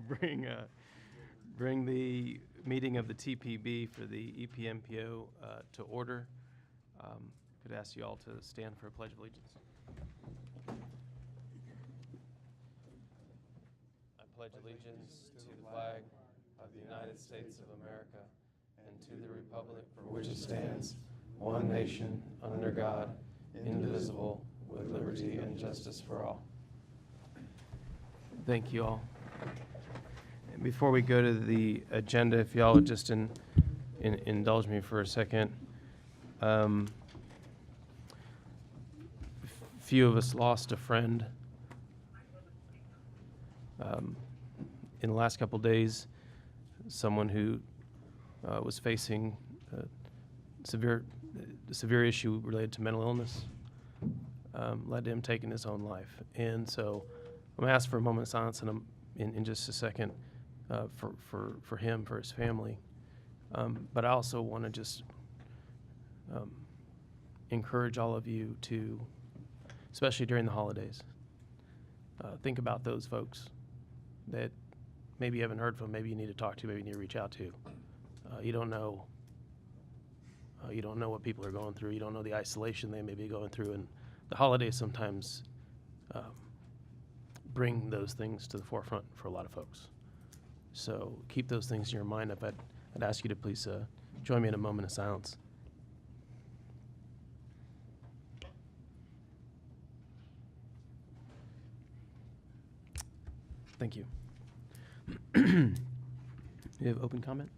bring the meeting of the TPB for the EPMPO to order. Could ask you all to stand for a pledge of allegiance. I pledge allegiance to the flag of the United States of America and to the republic for which it stands, one nation, under God, indivisible, with liberty and justice for all. Thank you all. And before we go to the agenda, if y'all would just indulge me for a second. Few of us lost a friend in the last couple days, someone who was facing a severe issue related to mental illness, led to him taking his own life. And so I'm going to ask for a moment of silence in just a second for him, for his family. But I also want to just encourage all of you to, especially during the holidays, think about those folks that maybe you haven't heard from, maybe you need to talk to, maybe you need to reach out to. You don't know what people are going through. You don't know the isolation they may be going through, and the holidays sometimes bring those things to the forefront for a lot of folks. So keep those things in your mind. I'd ask you to please join me in a moment of silence. Thank you. You have open comment?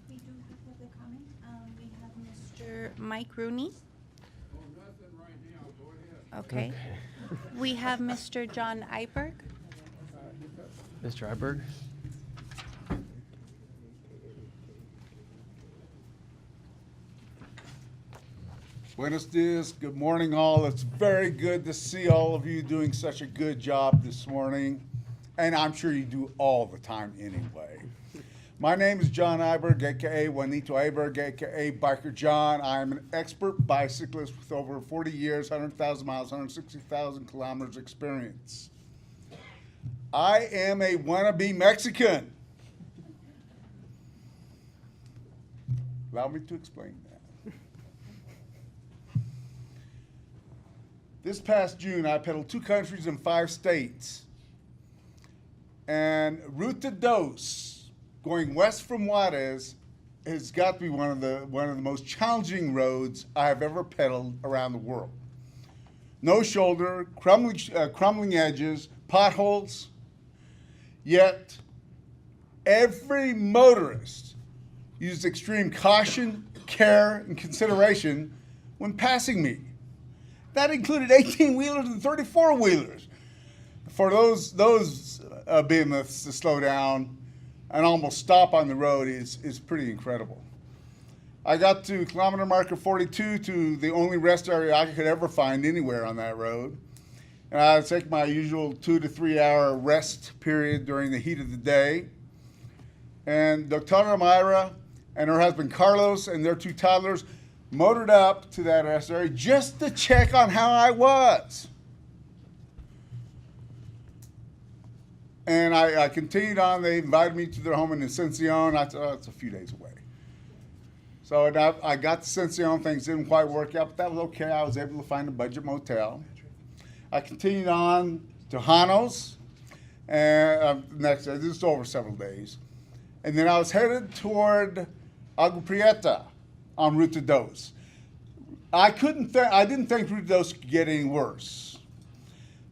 We do have public comment. We have Mr. Mike Rooney. Oh, nothing right now. Go ahead. Okay. We have Mr. John Iberg. Mr. Iberg? Buenos dias. Good morning, all. It's very good to see all of you doing such a good job this morning. And I'm sure you do all the time anyway. My name is John Iberg, a.k.a. Juanito Iberg, a.k.a. Biker John. I'm an expert bicyclist with over 40 years, 100,000 miles, 160,000 kilometers experience. I am a wannabe Mexican. Allow me to explain that. This past June, I pedaled 2 countries and 5 states. And Ruta Dos, going west from Juarez, has got to be one of the most challenging roads I have ever pedaled around the world. No shoulder, crumbling edges, potholes. Yet, every motorist used extreme caution, care, and consideration when passing me. That included 18-wheelers and 34-wheelers. For those behemoths to slow down and almost stop on the road is pretty incredible. I got to kilometer marker 42, to the only rest area I could ever find anywhere on that road. And I would take my usual 2 to 3 hour rest period during the heat of the day. And Dr. Myra and her husband Carlos and their 2 toddlers motored up to that rest area just to check on how I was. And I continued on. They invited me to their home in Ascension. I thought, oh, it's a few days away. So I got to Ascension. Things didn't quite work out, but that was okay. I was able to find a budget motel. I continued on to Janos, and next day, this is over several days. And then I was headed toward Agua Prieta on Ruta Dos. I didn't think Ruta Dos could get any worse.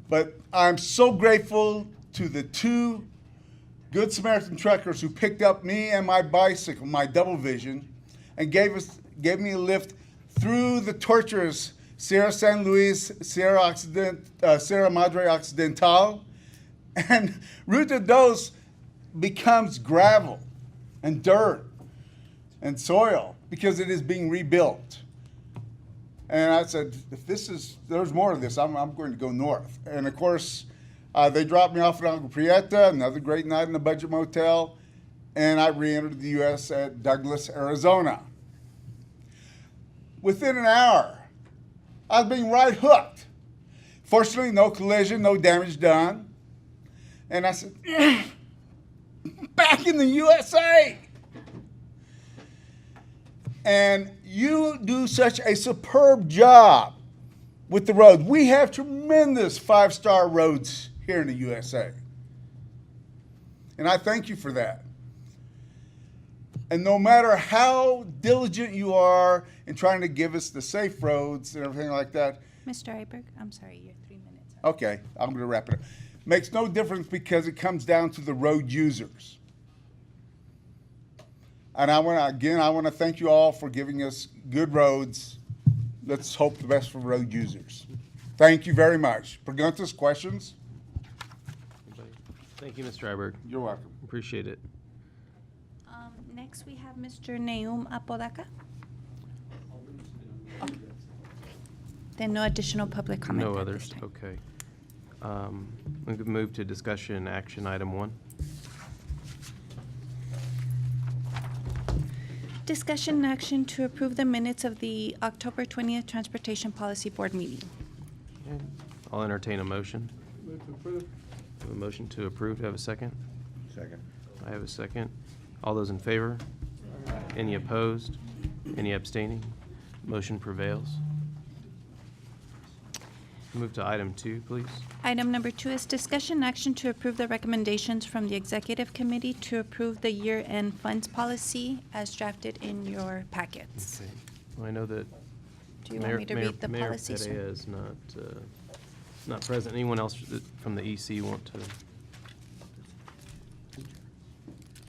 But I'm so grateful to the 2 Good Samaritan truckers who picked up me and my bicycle, my double vision, and gave me a lift through the torturous Sierra San Luis, Sierra Madre Occidental, and Ruta Dos becomes gravel and dirt and soil because it is being rebuilt. And I said, if there's more of this, I'm going to go north. And of course, they dropped me off at Agua Prieta, another great night in the budget motel, and I re-entered the U.S. at Douglas, Arizona. Within an hour, I was being right hooked. Fortunately, no collision, no damage done. And I said, back in the USA. And you do such a superb job with the roads. We have tremendous 5-star roads here in the USA. And I thank you for that. And no matter how diligent you are in trying to give us the safe roads and everything like that, Mr. Iberg, I'm sorry, you're 3 minutes. up. okay, I'm going to wrap it up. Makes no difference because it comes down to the road users. And I want to thank you all for giving us good roads. Let's hope the best for road users. Thank you very much. Preguntas, questions? Anybody? Thank you, Mr. Iberg. You're welcome. Appreciate it. Next, we have Mr. Neum Apodaca. Okay. Then no additional public comment. No at this others, time. okay. We could move to discussion action item 1. Discussion and action to approve the minutes of the October 20th Transportation Policy Board meeting. Okay. I'll entertain a motion. I have a motion to approve. Do I have a second? Second. I have a second. All those in favor? Any opposed? Any abstaining? Motion prevails. Move to item 2, please. Item number 2 is discussion and action to approve the recommendations from the Executive Committee to approve the year-end funds policy as drafted in your packets. Okay. Well, I know that Do you want me to read the policy, sir? Mayor Perea is not present. Anyone else from the EC want to?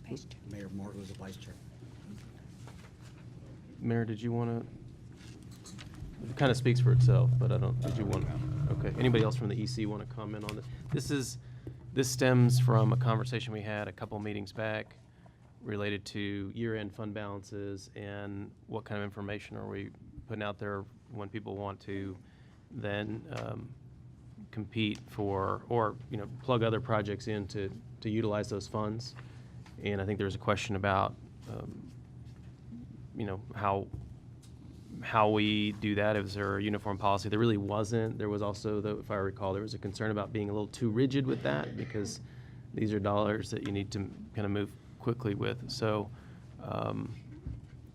Vice Chair. Mayor Moore, who's the vice chair. Mayor, did you want to? It kind of speaks for itself, but I don't, did you want, okay. Anybody else from the EC want to comment on this? This stems from a conversation we had a couple meetings back related to year-end fund balances and what kind of information are we putting out there when people want to then compete for, or, plug other projects in to utilize those funds. And I think there was a question about, how we do that. Is there a uniform policy? There really wasn't. There was also, though, if I recall, there was a concern about being a little too rigid with that because these are dollars that you need to kind of move quickly with. So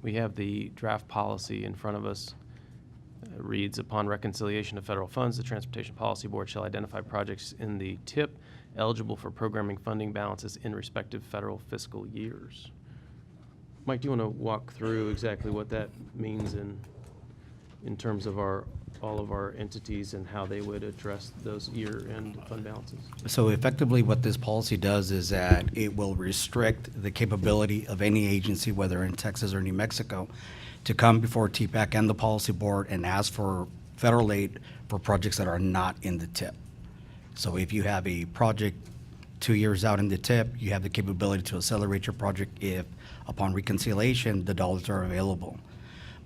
we have the draft policy in front of us. It reads, upon reconciliation of federal funds, the Transportation Policy Board shall identify projects in the TIP eligible for programming funding balances in respective federal fiscal years. Mike, do you want to walk through exactly what that means in terms of all of our entities and how they would address those year-end fund balances? So effectively, what this policy does is that it will restrict the capability of any agency, whether in Texas or New Mexico, to come before TPAC and the policy board and ask for federal aid for projects that are not in the TIP. So if you have a project 2 years out in the TIP, you have the capability to accelerate your project if, upon reconciliation, the dollars are available.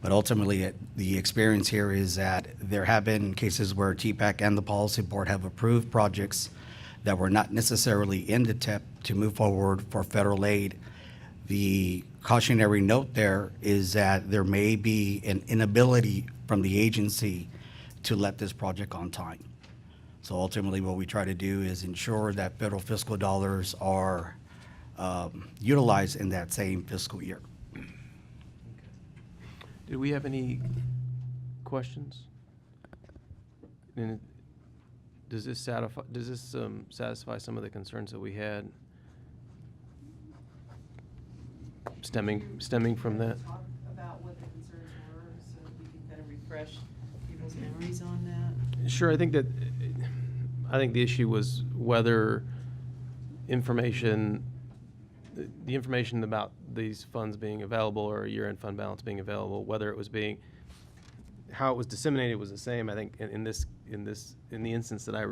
But ultimately, the experience here is that there have been cases where TPAC and the policy board have approved projects that were not necessarily in the TIP to move forward for federal aid. The cautionary note there is that there may be an inability from the agency to let this project on time. So ultimately, what we try to do is ensure that federal fiscal dollars are utilized in that same fiscal year. Did we have any questions? And does this satisfy some of the concerns that we had stemming from that? Talk about what the concerns were, so we can kind of refresh people's memories on that. Sure, I think the issue was whether the information about these funds being available or year-end fund balance being available, whether it was how it was disseminated was the same. I think in the instance that I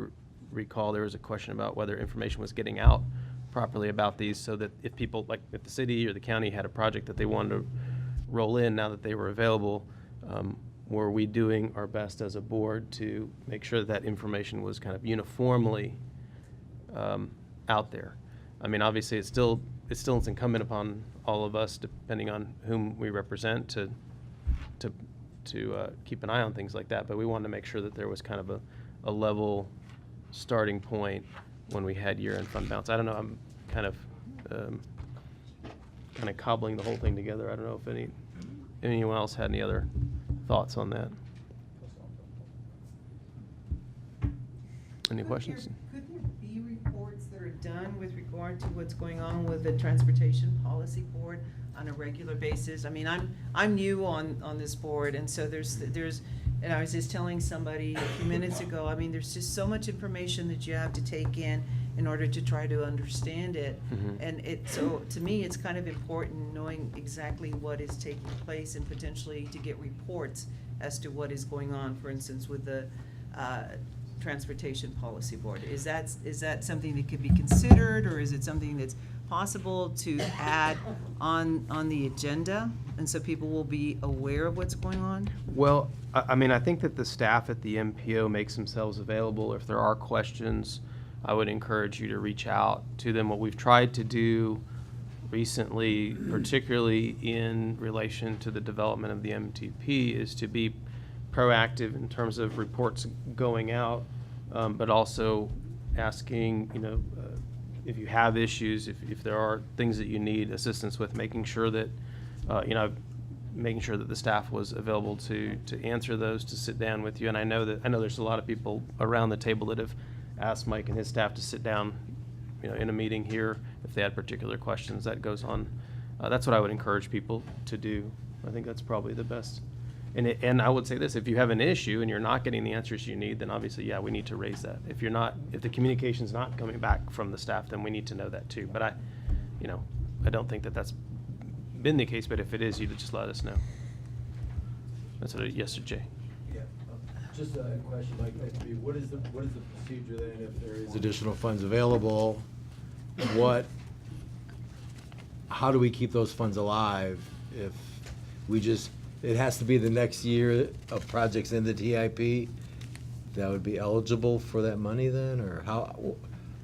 recall, there was a question about whether information was getting out properly about these, so that if people, like if the city or the county had a project that they wanted to roll in now that they were available, were we doing our best as a board to make sure that information was kind of uniformly out there? I mean, obviously, it's still incumbent upon all of us, depending on whom we represent, to keep an eye on things like that. But we wanted to make sure that there was kind of a level starting point when we had year-end fund balance. I don't know, I'm kind of cobbling the whole thing together. I don't know if anyone else had any other thoughts on that. Any questions? Could there be reports that are done with regard to what's going on with the Transportation Policy Board on a regular basis? I mean, I'm new on this board, and so there's, and I was just telling somebody a few minutes ago, I mean, there's just so much information that you have to take in order to try to understand it. Mhm. And so to me, it's kind of important knowing exactly what is taking place and potentially to get reports as to what is going on, for instance, with the Transportation Policy Board. Is that something that could be considered, or is it something that's possible to add on the agenda, and so people will be aware of what's going on? Well, I mean, I think that the staff at the MPO makes themselves available. If there are questions, I would encourage you to reach out to them. What we've tried to do recently, particularly in relation to the development of the MTP, is to be proactive in terms of reports going out, but also asking, if you have issues, if there are things that you need assistance with, making sure that, making sure that the staff was available to answer those, to sit down with you. And I know there's a lot of people around the table that have asked Mike and his staff to sit down, in a meeting here if they had particular questions. That goes on. That's what I would encourage people to do. I think that's probably the best. And I would say this: if you have an issue and you're not getting the answers you need, then obviously, yeah, we need to raise that. If the communication's not coming back from the staff, then we need to know that too. But I don't think that that's been the case. But if it is, you just let us know. That's what. Yes, sir, Jay. Yeah, just a question, Mike. What is the procedure then if there is additional funds available? How do we keep those funds alive if it has to be the next year of projects in the TIP that would be eligible for that money then, or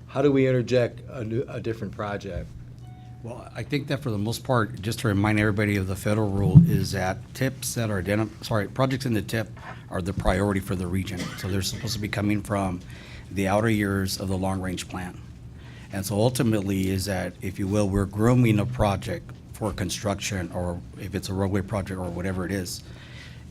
how do we interject a different project? Well, I think that for the most part, just to remind everybody of the federal rule, is that tips that are projects in the tip are the priority for the region. So they're supposed to be coming from the outer years of the long-range plan. And so ultimately is that, if you will, we're grooming a project for construction, or if it's a roadway project or whatever it is.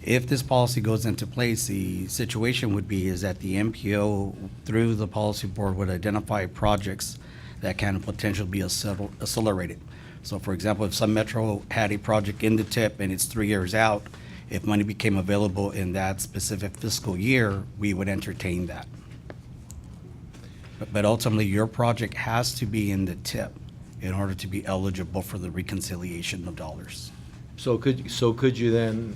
If this policy goes into place, the situation would be is that the MPO, through the policy board, would identify projects that can potentially be accelerated. So for example, if some metro had a project in the tip and it's 3 years out, if money became available in that specific fiscal year, we would entertain that. But ultimately, your project has to be in the tip in order to be eligible for the reconciliation of dollars. So could you then,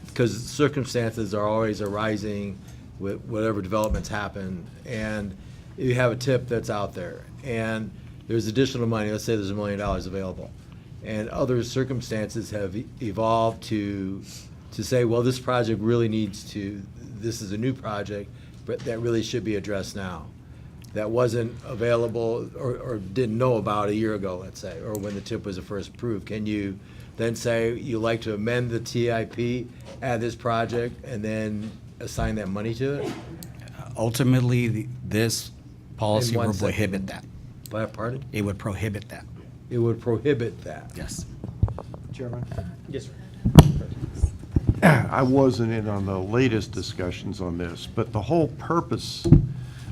because circumstances are always arising with whatever developments happen, and you have a tip that's out there, and there's additional money, let's say there's $1 million available, and other circumstances have evolved to say, well, this project really this is a new project, but that really should be addressed now. That wasn't available or didn't know about a year ago, let's say, or when the tip was first approved. Can you then say you'd like to amend the TIP, add this project, and then assign that money to it? Ultimately, this policy In one would second. prohibit that. Pardon? It would prohibit that. It would prohibit that. Yes. Chairman? Yes, sir. I wasn't in on the latest discussions on this, but the whole purpose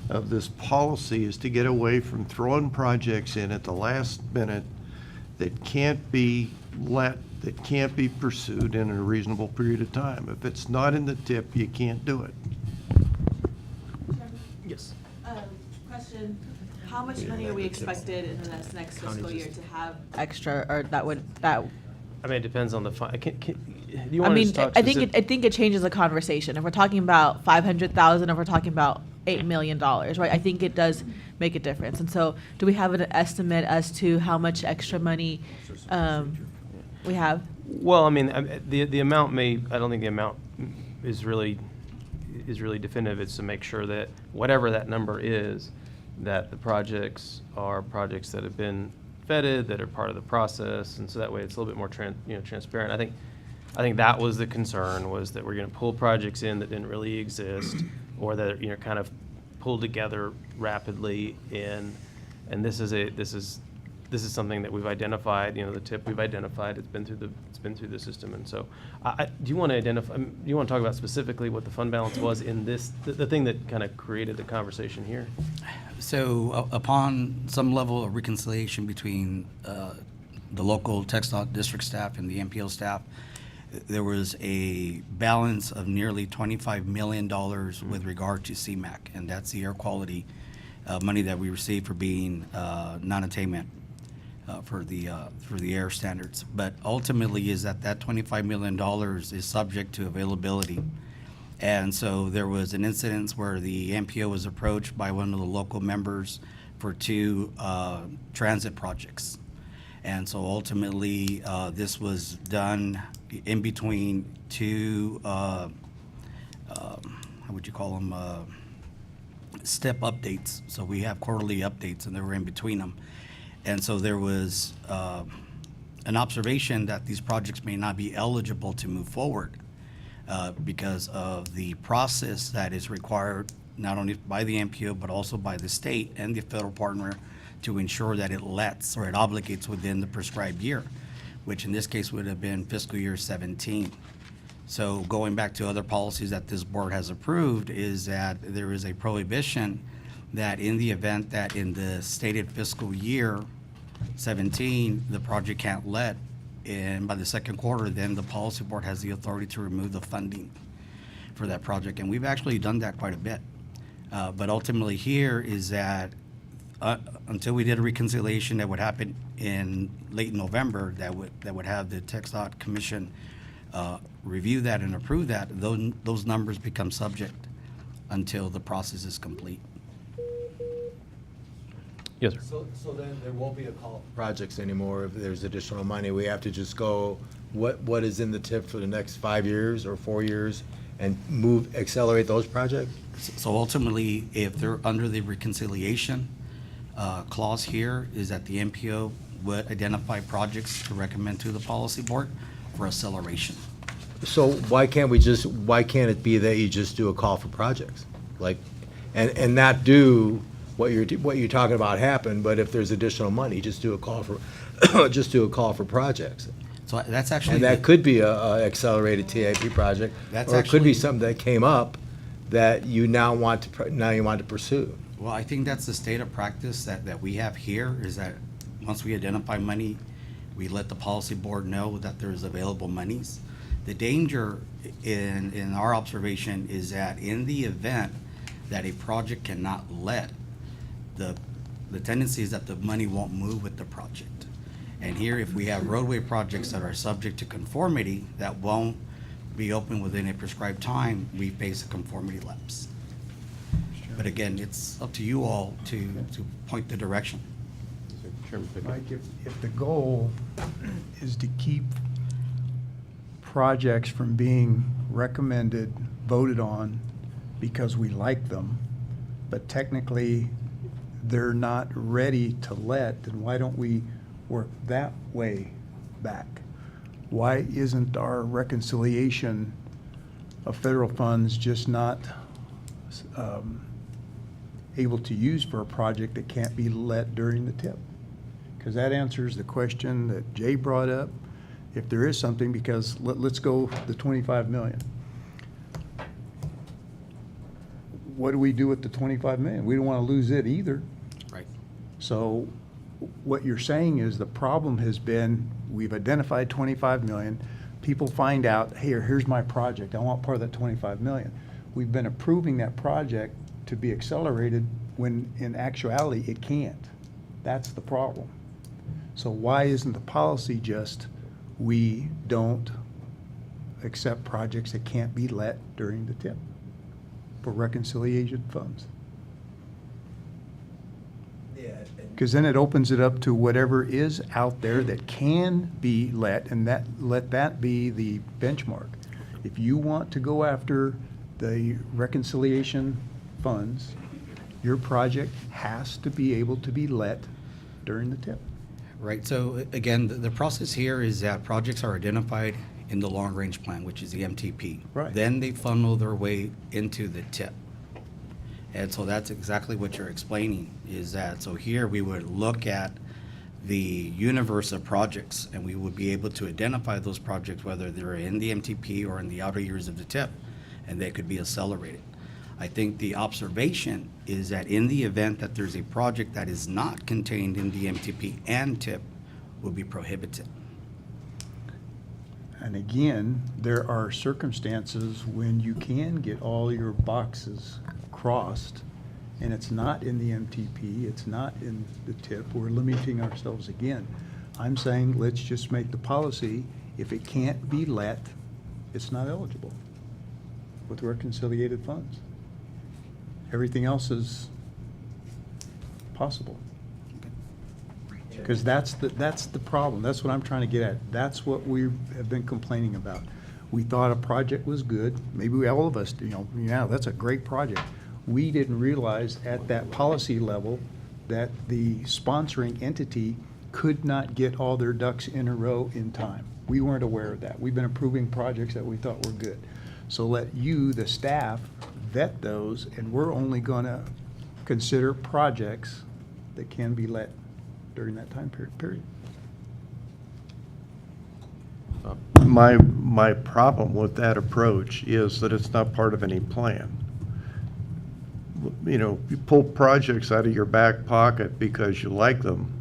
of this policy is to get away from throwing projects in at the last minute that can't be pursued in a reasonable period of time. If it's not in the tip, you can't do it. Yes. Question, how much money are we expected in the next fiscal year to have extra, or that I mean, it depends on the fund. Do you I want to mean, just talk I think specific- Well, I mean, the amount I don't think the amount is really definitive. It's to make sure that whatever that number is, that the projects are projects that have been vetted, that are part of the process, and so that way it's a little bit more transparent. I think that was the concern, was that we're going to pull projects in that didn't really exist, or that are, kind of pulled together rapidly. And this is something that we've identified. The tip we've identified. It's been through the system. And so, do you want to identify? Do you want to talk about specifically what the fund balance was in this, the thing that kind of created the conversation here? So upon some level of reconciliation between the local TxDOT district staff and the MPO staff, there was a balance of nearly $25 million with regard to CMAQ, and that's the air quality money that we received for being non-attainment for the air standards. But ultimately is that $25 million is subject to availability. And so there was an incident where the MPO was approached by one of the local members for 2 transit projects. And so ultimately, this was done in between 2, how would you call them, step updates. So we have quarterly updates, and they were in between them. And so there was an observation that these projects may not be eligible to move forward because of the process that is required not only by the MPO, but also by the state and the federal partner to ensure that it lets or it obligates within the prescribed year, which in this case would have been fiscal year 17. So going back to other policies that this board has approved is that there is a prohibition that in the event that in the stated fiscal year 17, the project can't let, and by the second quarter, then the policy board has the authority to remove the funding for that project. And we've actually done that quite a bit. But ultimately here is that until we did a reconciliation that would happen in late November, that would have the TxDOT Commission review that and approve that, those numbers become subject until the process is complete. Yes, sir. So then there won't be a call for projects anymore if there's additional money. We have to just go, what is in the tip for the next 5 years or 4 years and accelerate those projects? So ultimately, if they're under the reconciliation clause here, is that the MPO would identify projects to recommend to the policy board for acceleration. So why can't it be that you just do a call for projects? Like, and not do what you're talking about happen, but if there's additional money, just do a call for projects. So that's actually. And that could be a accelerated TIP project, That's or it could be actually- something that came up that you now want to pursue. Well, I think that's the state of practice that we have here, is that once we identify money, we let the policy board know that there's available monies. The danger in our observation is that in the event that a project cannot let, the tendency is that the money won't move with the project. And here, if we have roadway projects that are subject to conformity that won't be open within a prescribed time, we face a conformity lapse. But again, it's up to you all to point the direction. Chairman Pickett. Mike, if the goal is to keep projects from being recommended, voted on because we like them, but technically they're not ready to let, then why don't we work that way back? Why isn't our reconciliation of federal funds just not able to use for a project that can't be let during the tip? Because that answers the question that Jay brought up. If there is something, because let's go the 25 million. What do we do with the 25 million? We don't want to lose it either. Right. So what you're saying is the problem has been, we've identified 25 million. People find out, hey, here's my project. I want part of that 25 million. We've been approving that project to be accelerated when in actuality it can't. That's the problem. So why isn't the policy just, we don't accept projects that can't be let during the tip for reconciliation funds? Yeah. Because then it opens it up to whatever is out there that can be let, and let that be the benchmark. If you want to go after the reconciliation funds, your project has to be able to be let during the tip. Right, so again, the process here is that projects are identified in the long-range plan, which is the MTP. Right. Then they funnel their way into the tip. And so that's exactly what you're explaining, is that, so here we would look at the universe of projects, and we would be able to identify those projects, whether they're in the MTP or in the outer years of the TIP, and they could be accelerated. I think the observation is that in the event that there's a project that is not contained in the MTP and TIP, will be prohibited. And again, there are circumstances when you can get all your boxes crossed, and it's not in the MTP, it's not in the TIP. We're limiting ourselves again. I'm saying, let's just make the policy, if it can't be let, it's not eligible with reconciliated funds. Everything else is possible. Because that's the problem. That's what I'm trying to get at. That's what we have been complaining about. We thought a project was good. Maybe all of us, yeah, that's a great project. We didn't realize at that policy level that the sponsoring entity could not get all their ducks in a row in time. We weren't aware of that. We've been approving projects that we thought were good. So let you, the staff, vet those, and we're only gonna consider projects that can be let during that time period. My problem with that approach is that it's not part of any plan. You know, you pull projects out of your back pocket because you like them,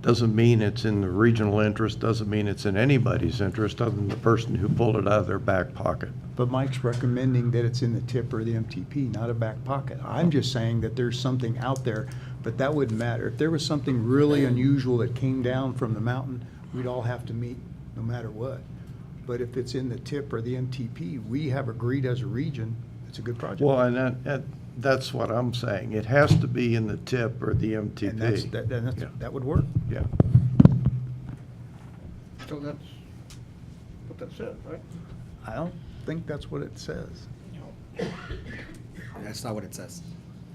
doesn't mean it's in the regional interest, doesn't mean it's in anybody's interest other than the person who pulled it out of their back pocket. But Mike's recommending that it's in the TIP or the MTP, not a back pocket. I'm just saying that there's something out there, but that wouldn't matter. If there was something really unusual that came down from the mountain, we'd all have to meet no matter what. But if it's in the TIP or the MTP, we have agreed as a region, it's a good project. Well, and that's what I'm saying. It has to be in the TIP or the MTP. And Yeah. that would work. Yeah. So that's what that said, right? I don't think that's what it says. That's not what it says.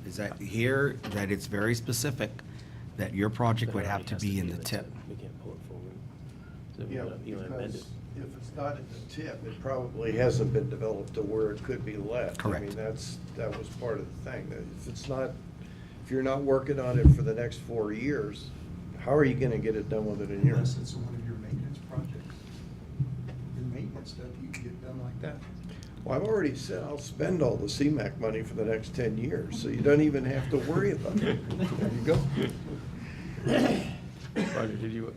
Is that here, that it's very specific, that your project would have to be in the TIP. We can't pull it forward. So Yeah, you wanna amend because it. if it's not in the TIP, it probably hasn't been developed to where it could be let. Correct. I mean, that was part of the thing, that if you're not working on it for the next 4 years, how are you gonna get it done within a year? Unless it's one of your maintenance projects. Your maintenance stuff, you can get done like that. Well, I've already said I'll spend all the CMAQ money for the next 10 years, so you don't even have to worry about it. There you go. Roger, did you?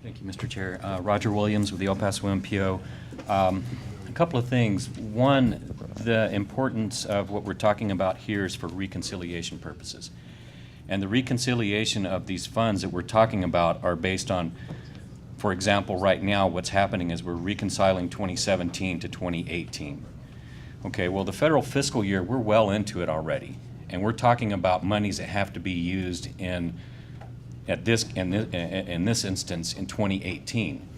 Thank you, Mr. Chair. Roger Williams with the El Paso EPMPO. A couple of things. One, the importance of what we're talking about here is for reconciliation purposes. And the reconciliation of these funds that we're talking about are based on, for example, right now what's happening is we're reconciling 2017 to 2018. Okay, well, the federal fiscal year, we're well into it already. And we're talking about monies that have to be used in this instance in 2018.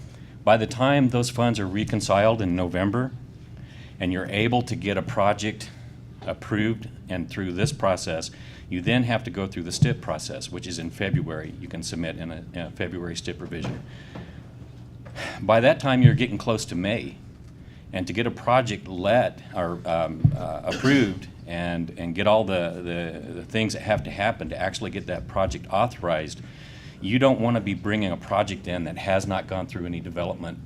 By the time those funds are reconciled in November and you're able to get a project approved and through this process, you then have to go through the STIP process, which is in February. You can submit in a February STIP revision. By that time, you're getting close to May. And to get a project let or approved and get all the things that have to happen to actually get that project authorized, you don't want to be bringing a project in that has not gone through any development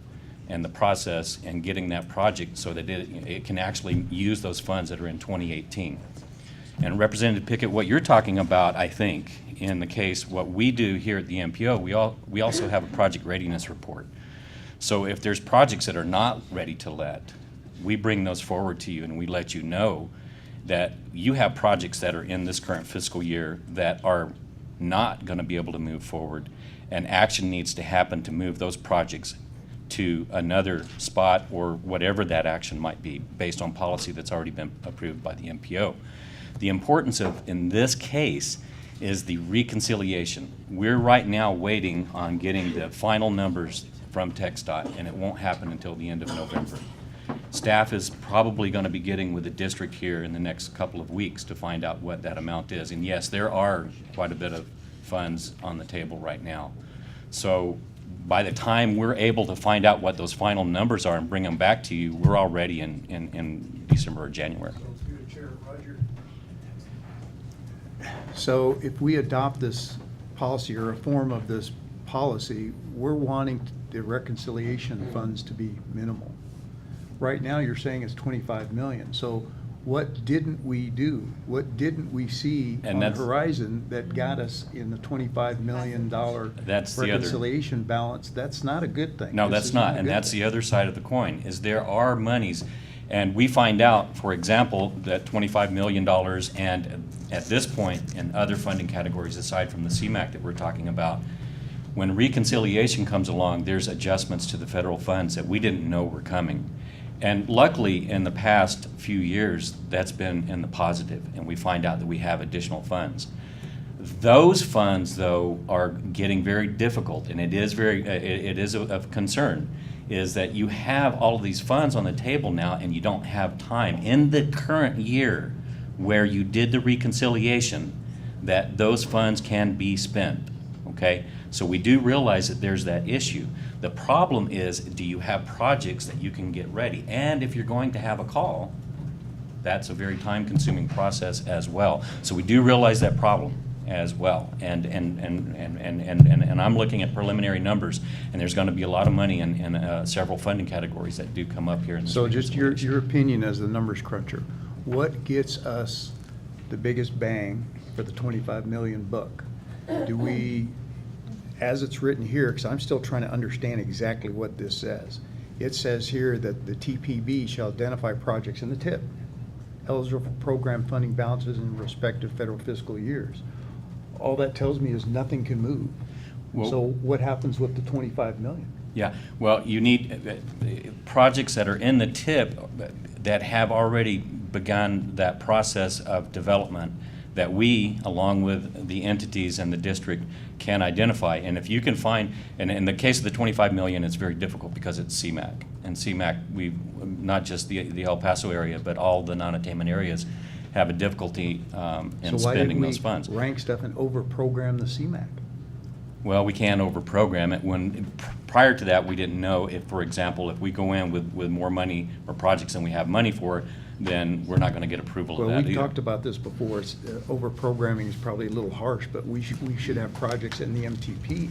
and the process and getting that project so that it can actually use those funds that are in 2018. And Representative Pickett, what you're talking about, I think, in the case, what we do here at the MPO, we also have a project readiness report. So if there's projects that are not ready to let, we bring those forward to you and we let you know that you have projects that are in this current fiscal year that are not going to be able to move forward, and action needs to happen to move those projects to another spot or whatever that action might be based on policy that's already been approved by the MPO. The importance of, in this case, is the reconciliation. We're right now waiting on getting the final numbers from TxDOT, and it won't happen until the end of November. Staff is probably going to be getting with the district here in the next couple of weeks to find out what that amount is. And yes, there are quite a bit of funds on the table right now. So by the time we're able to find out what those final numbers are and bring them back to you, we're already in December or January. So if we adopt this policy or a form of this policy, we're wanting the reconciliation funds to be minimal. Right now, you're saying it's 25 million. So what didn't we do? What didn't we see And on the that's- horizon that got us in the $25 million That's the other- reconciliation balance? That's not a good thing. No, This that's is not, a and good that's thing. the other side of the coin, is there are monies, and we find out, for example, that $25 million, and at this point, in other funding categories aside from the CMAQ that we're talking about, when reconciliation comes along, there's adjustments to the federal funds that we didn't know were coming. And luckily, in the past few years, that's been in the positive, and we find out that we have additional funds. Those funds, though, are getting very difficult, and it is of concern, is that you have all of these funds on the table now, and you don't have time in the current year where you did the reconciliation, that those funds can be spent, okay? So we do realize that there's that issue. The problem is, do you have projects that you can get ready? And if you're going to have a call, that's a very time-consuming process as well. So we do realize that problem as well. And I'm looking at preliminary numbers, and there's going to be a lot of money in several funding categories that do come up here in this So just your reconciliation. opinion as the numbers cruncher, what gets us the biggest bang for the 25 million buck? Do we, as it's written here, because I'm still trying to understand exactly what this says. It says here that the TPB shall identify projects in the TIP eligible for program funding balances in respective federal fiscal years. All that tells me is nothing can move. Well- So what happens with the 25 million? Yeah, well, you need projects that are in the TIP that have already begun that process of development that we, along with the entities and the district, can identify. And if you can find, and in the case of the 25 million, it's very difficult because it's CMAQ. And CMAQ, we, not just the El Paso area, but all the non-attainment areas have a difficulty in spending those funds. So why didn't we rank stuff and over-program the CMAQ? Well, we can over-program it. Prior to that, we didn't know if, for example, if we go in with more money or projects than we have money for, then we're not going to get approval of Well, that we either. talked about this before. Over-programming is probably a little harsh, but we should have projects in the MTP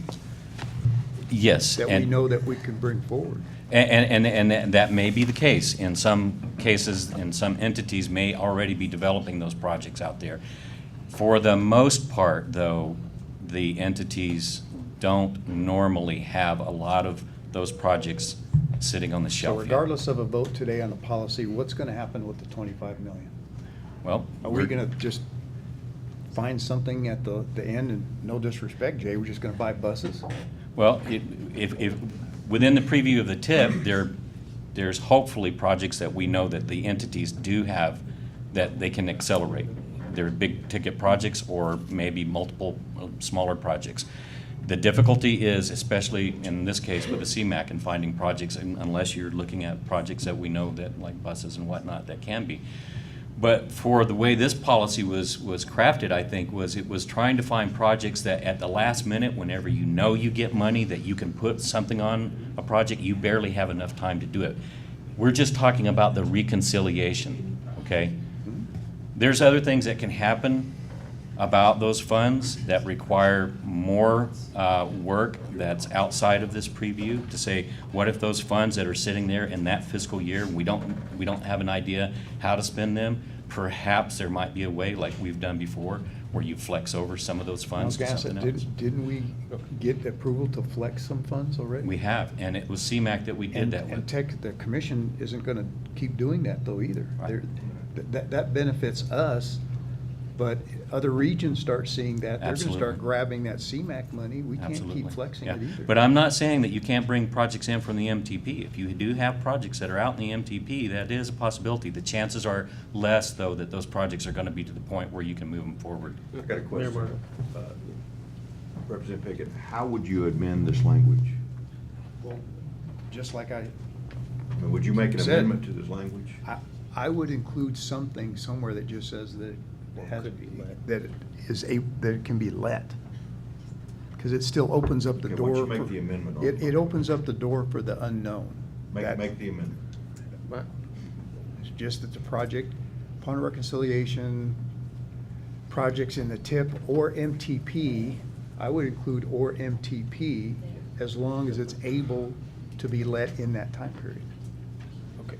Yes. that we and- know that we can bring forward. And that may be the case. In some cases, and some entities may already be developing those projects out there. For the most part, though, the entities don't normally have a lot of those projects sitting on the So shelf yet. regardless of a vote today on the policy, what's going to happen with the 25 million? Well, Are we going to just find something at the end, and no disrespect, Jay, we're just going to buy buses? Well, if, within the preview of the TIP, there's hopefully projects that we know that the entities do have that they can accelerate. They're big ticket projects or maybe multiple smaller projects. The difficulty is, especially in this case with the CMAQ, and finding projects, unless you're looking at projects that we know that, like buses and whatnot, that can be. But for the way this policy was crafted, I think, it was trying to find projects that at the last minute, whenever you know you get money, that you can put something on a project, you barely have enough time to do it. We're just talking about the reconciliation, okay? There's other things that can happen about those funds that require more work that's outside of this preview, to say, what if those funds that are sitting there in that fiscal year, we don't have an idea how to spend them? Perhaps there might be a way, like we've done before, where you flex over some of those funds to something else. Didn't we get approval to flex some funds already? We have, and it was CMAQ that we did that And with. the commission isn't going to keep doing that though either. Right. That benefits us, but other regions start seeing that, they're going to Absolutely. start grabbing that CMAQ money. We can't Absolutely. keep flexing Yeah. it either. But I'm not saying that you can't bring projects in from the MTP. If you do have projects that are out in the MTP, that is a possibility. The chances are less, though, that those projects are going to be to the point where you can move them forward. I've got a question. Mayor Representative Pickett, how would you amend this language? Well, just like I Would you make an Said- amendment to this language? I would include something somewhere that just says that it has, could be let. that it is that it can be let. because it still opens up the Okay, door. why don't you make for- the amendment on It it? opens up the door for the unknown. That- Make the amendment. It's just that the project, upon reconciliation, projects in the TIP or MTP, I would include or MTP, as long as it's able to be let in that time period. Okay,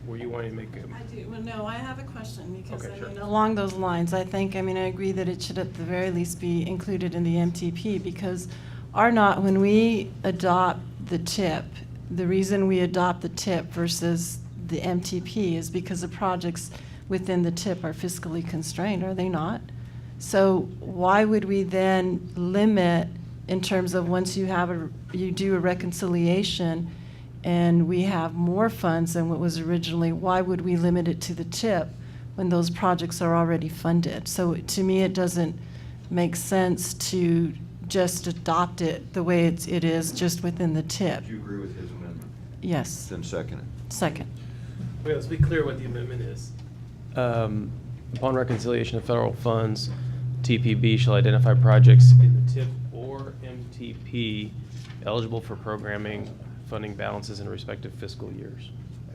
were you wanting to make I do, well, no, I have a question, because Okay, I sure. mean, along those lines, I think, I mean, I agree that it should at the very least be included in the MTP, because when we adopt the TIP, the reason we adopt the TIP versus the MTP is because the projects within the TIP are fiscally constrained, are they not? So why would we then limit in terms of once you do a reconciliation and we have more funds than what was originally, why would we limit it to the TIP when those projects are already funded? So to me, it doesn't make sense to just adopt it the way it is, just within the TIP. Do you agree with his amendment? Yes, Then second it. second. Wait, let's be clear what the amendment is. Upon reconciliation of federal funds, TPB shall identify projects in the TIP or MTP eligible for programming funding balances in respective fiscal years.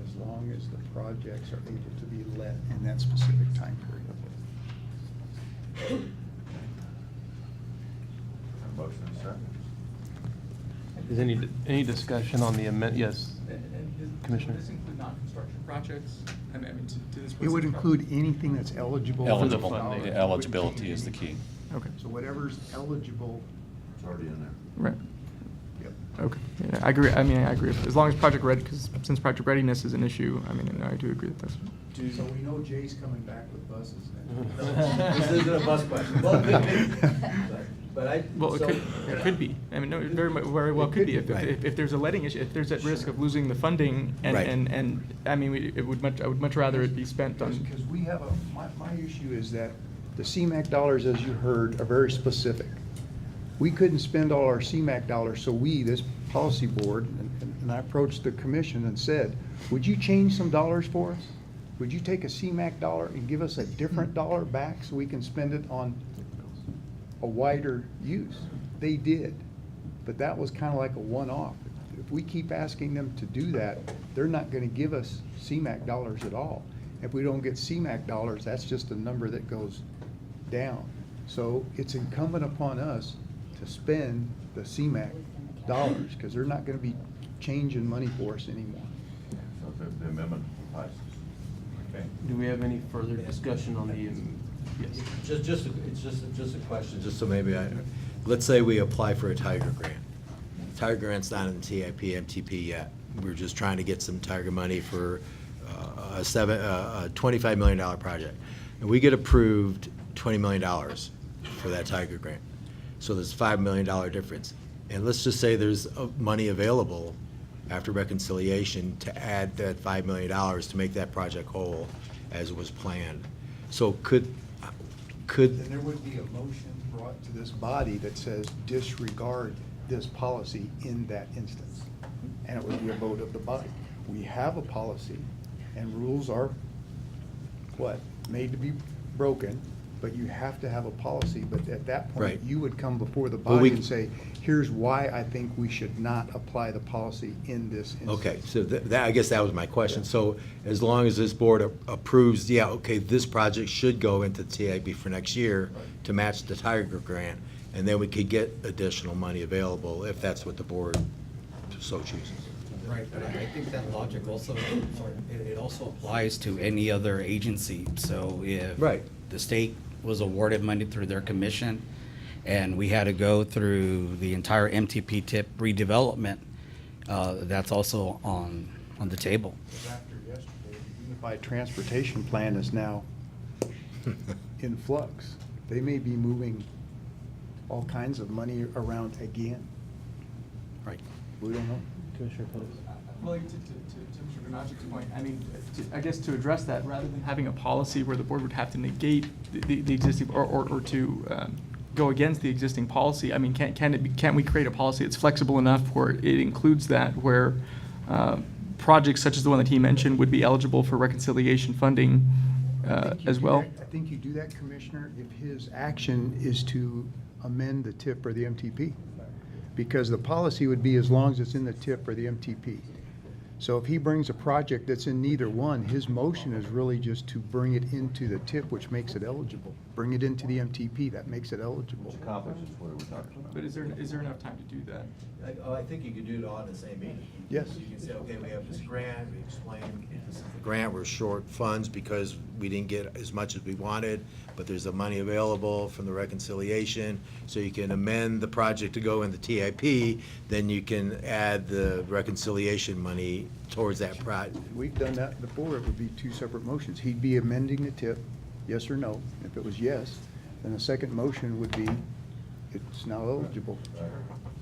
As long as the projects are able to be let in that specific time period. Motion and second. Is any discussion on the amendment? Yes, Commissioner. Does this include non-construction projects? I mean, to this. It would include anything that's eligible. for the Eligible, funding. the eligibility is the key. Okay, So whatever's eligible, It's already in there. right. yep. Okay, yeah, I agree. I mean, I agree. As long as project ready, because since project readiness is an issue, I mean, I do agree with this. So we know Jay's coming back with buses This isn't a bus question. Well, it could be. But Well, it could be. I mean, no, it very well It could be. could be, right. If there's a letting issue, if there's at risk of losing the funding, and, Right. and, I mean, I would much rather it be spent on. Because we have my issue is that the CMAQ dollars, as you heard, are very specific. We couldn't spend all our CMAQ dollars, so this policy board, and I approached the commission and said, would you change some dollars for us? Would you take a CMAQ dollar and give us a different dollar back so we can spend it on a wider use? They did, but that was kind of like a one-off. If we keep asking them to do that, they're not going to give us CMAQ dollars at all. If we don't get CMAQ dollars, that's just a number that goes down. So it's incumbent upon us to spend the CMAQ dollars, because they're not going to be changing money for us anymore. So the amendment passes. Okay. Do we have any further discussion on the, yes? Just a question, just so maybe let's say we apply for a Tiger grant. Tiger grant's not in TIP, MTP yet. We're just trying to get some Tiger money for a $25 million project. And we get approved $20 million for that Tiger grant. So there's $5 million difference. And let's just say there's money available after reconciliation to add that $5 million to make that project whole as was planned. So Then there would be a motion brought to this body that says disregard this policy in that instance. And it would be a vote of the body. We have a policy, and rules are, made to be broken, but you have to have a policy. But at that point, Right. you would come before the Well, body we- and say, here's why I think we should not apply the policy in this instance. Okay, so I guess that was my question. So as long as this board approves, this project should go into TIP for next year to match the Tiger grant, and then we could get additional money available if that's what the board so chooses. Right, but I think that logic also, it also applies to any other agency. So if Right. the state was awarded money through their commission, and we had to go through the entire MTP TIP redevelopment, that's also on the table. After yesterday, the Unified Transportation Plan is now in flux. They may be moving all kinds of money around again. Right. We don't know. Commissioner Pettis? Well, to Mr. Granacci's point, I mean, I guess to address that, rather than having a policy where the board would have to negate the existing, or to go against the existing policy, I mean, can't we create a policy that's flexible enough where it includes that, where projects such as the one that he mentioned would be eligible for reconciliation funding I think you as do well? that- I think you do that, Commissioner, if his action is to amend the TIP or the MTP. Because the policy would be as long as it's in the TIP or the MTP. So if he brings a project that's in neither one, his motion is really just to bring it into the TIP, which makes it eligible. Bring it into the MTP, that makes it eligible. Accomplishes what we're talking about. But is there enough time to do that? I think you could do it all in the same meeting. Yes. You can say, okay, we have this grant, we explain, this is the grant, we're short funds because we didn't get as much as we wanted, but there's the money available from the reconciliation, so you can amend the project to go in the TIP, then you can add the reconciliation money towards that project. We've done that before, it would be two separate motions. He'd be amending the TIP, yes or no. If it was yes, then the second motion would be, it's now eligible.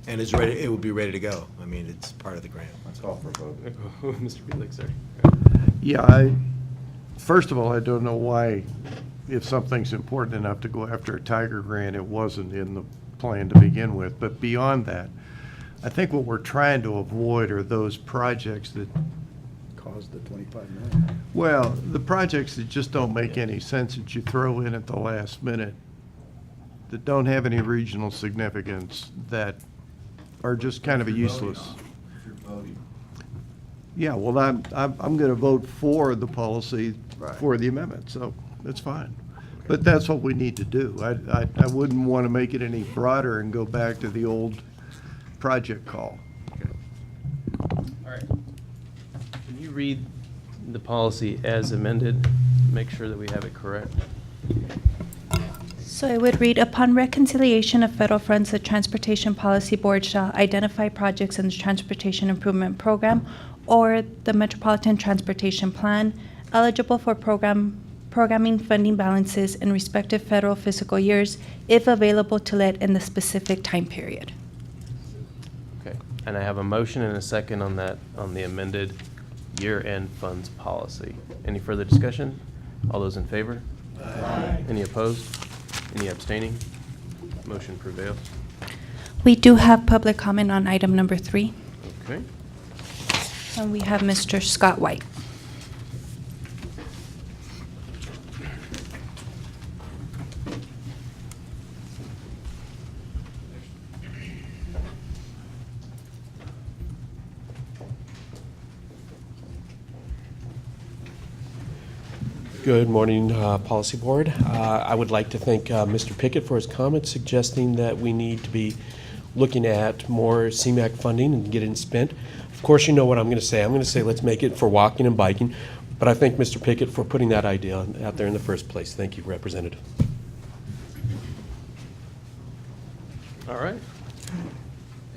And it's ready, it would be ready to go. I mean, it's part of the grant. Let's call for a vote. Mr. Felix, sir. Yeah, first of all, I don't know why, if something's important enough to go after a Tiger grant, it wasn't in the plan to begin with. But beyond that, I think what we're trying to avoid are those projects that, Caused the 25 million. well, the projects that just don't make any sense that you throw in at the last minute, that don't have any regional significance, that are just kind of a useless. Yeah, well, I'm going to vote for the policy, for the amendment, so that's fine. But that's what we need to do. I wouldn't want to make it any broader and go back to the old project call. All right. Can you read the policy as amended? Make sure that we have it correct. So it would read, upon reconciliation of federal funds, the Transportation Policy Board shall identify projects in the Transportation Improvement Program or the Metropolitan Transportation Plan eligible for programming funding balances in respective federal fiscal years, if available to let in the specific time period. Okay. And I have a motion and a second on that, on the amended year-end funds policy. Any further discussion? All those in favor? Aye. Any opposed? Any abstaining? Motion prevails. We do have public comment on item number 3, Okay. and we have Mr. Scott White. Good morning, Policy Board. I would like to thank Mr. Pickett for his comments suggesting that we need to be looking at more CMAQ funding and getting it spent. Of course, you know what I'm going to say. I'm going to say let's make it for walking and biking, but I thank Mr. Pickett for putting that idea out there in the first place. Thank you, Representative. All right.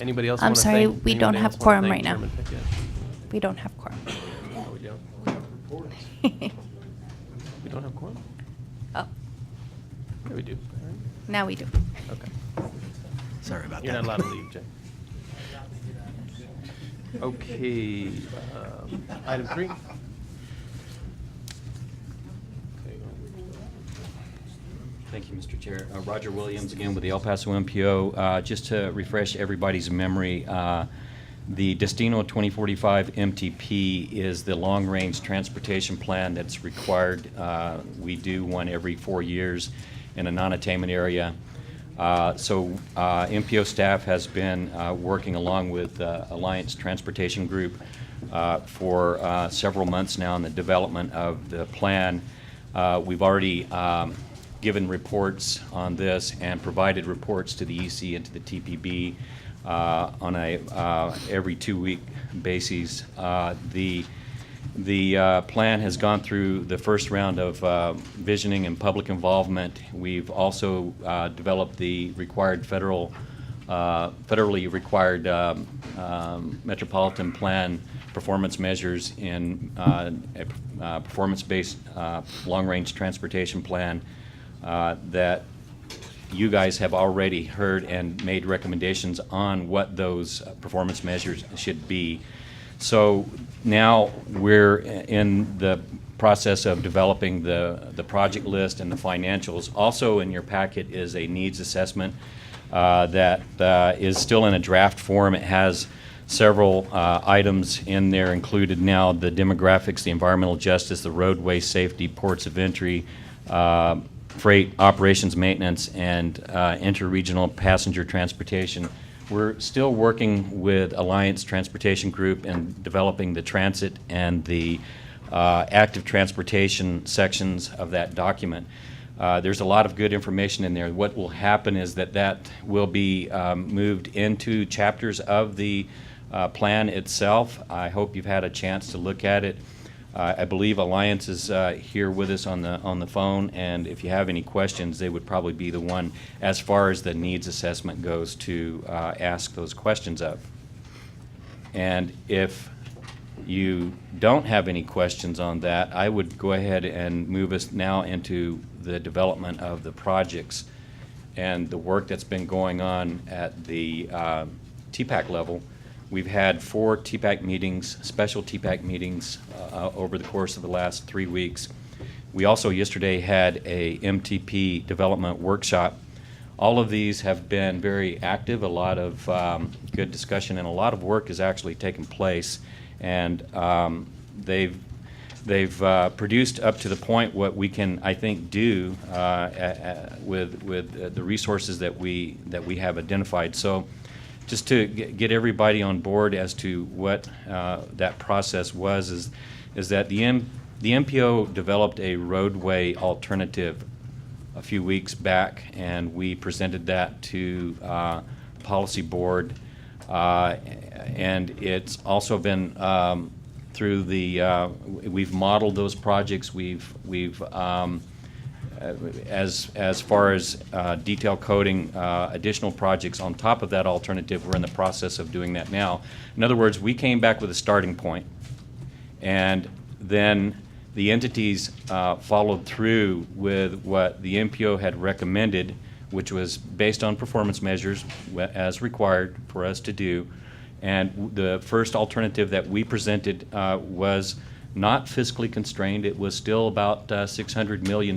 Anybody else I'm want to sorry, thank? we don't anybody have else wanna quorum thank right now. Chairman Pickett? We don't have quorum. No, we don't. We don't have quorum? Oh, Yeah, we do. All right. now we do. Okay. Sorry about that. You're not allowed to leave, Jay. Okay, item 3. Thank you, Mr. Chair. Roger Williams again with the El Paso MPO. Just to refresh everybody's memory, the Destino 2045 MTP is the long-range transportation plan that's required. We do one every 4 years in a non-attainment area. So MPO staff has been working along with Alliance Transportation Group for several months now in the development of the plan. We've already given reports on this and provided reports to the EC and to the TPB on a every 2-week basis. The plan has gone through the first round of visioning and public involvement. We've also developed the required federally required metropolitan plan performance measures in a performance-based long-range transportation plan that you guys have already heard and made recommendations on what those performance measures should be. So now we're in the process of developing the project list and the financials. Also in your packet is a needs assessment that is still in a draft form. It has several items in there included now: the demographics, the environmental justice, the roadway safety, ports of entry, freight operations maintenance and interregional passenger transportation. We're still working with Alliance Transportation Group in developing the transit and the active transportation sections of that document. There's a lot of good information in there. What will happen is that will be moved into chapters of the plan itself. I hope you've had a chance to look at it. I believe Alliance is here with us on the phone, and if you have any questions, they would probably be the one, as far as the needs assessment goes, to ask those questions of. And if you don't have any questions on that, I would go ahead and move us now into the development of the projects and the work that's been going on at the TPAC level. We've had 4 TPAC meetings, special TPAC meetings over the course of the last 3 weeks. We also yesterday had a MTP development workshop. All of these have been very active, a lot of good discussion, and a lot of work has actually taken place. And they've produced up to the point what we can, I think, do with the resources that we have identified. So, just to get everybody on board as to what that process was, is that the MPO developed a roadway alternative a few weeks back, and we presented that to Policy Board, and it's also been through the we've modeled those projects. We've as far as detail coding additional projects on top of that alternative, we're in the process of doing that now. In other words, we came back with a starting point, and then the entities followed through with what the MPO had recommended, which was based on performance measures as required for us to do. And the first alternative that we presented was not fiscally constrained. It was still about $600 million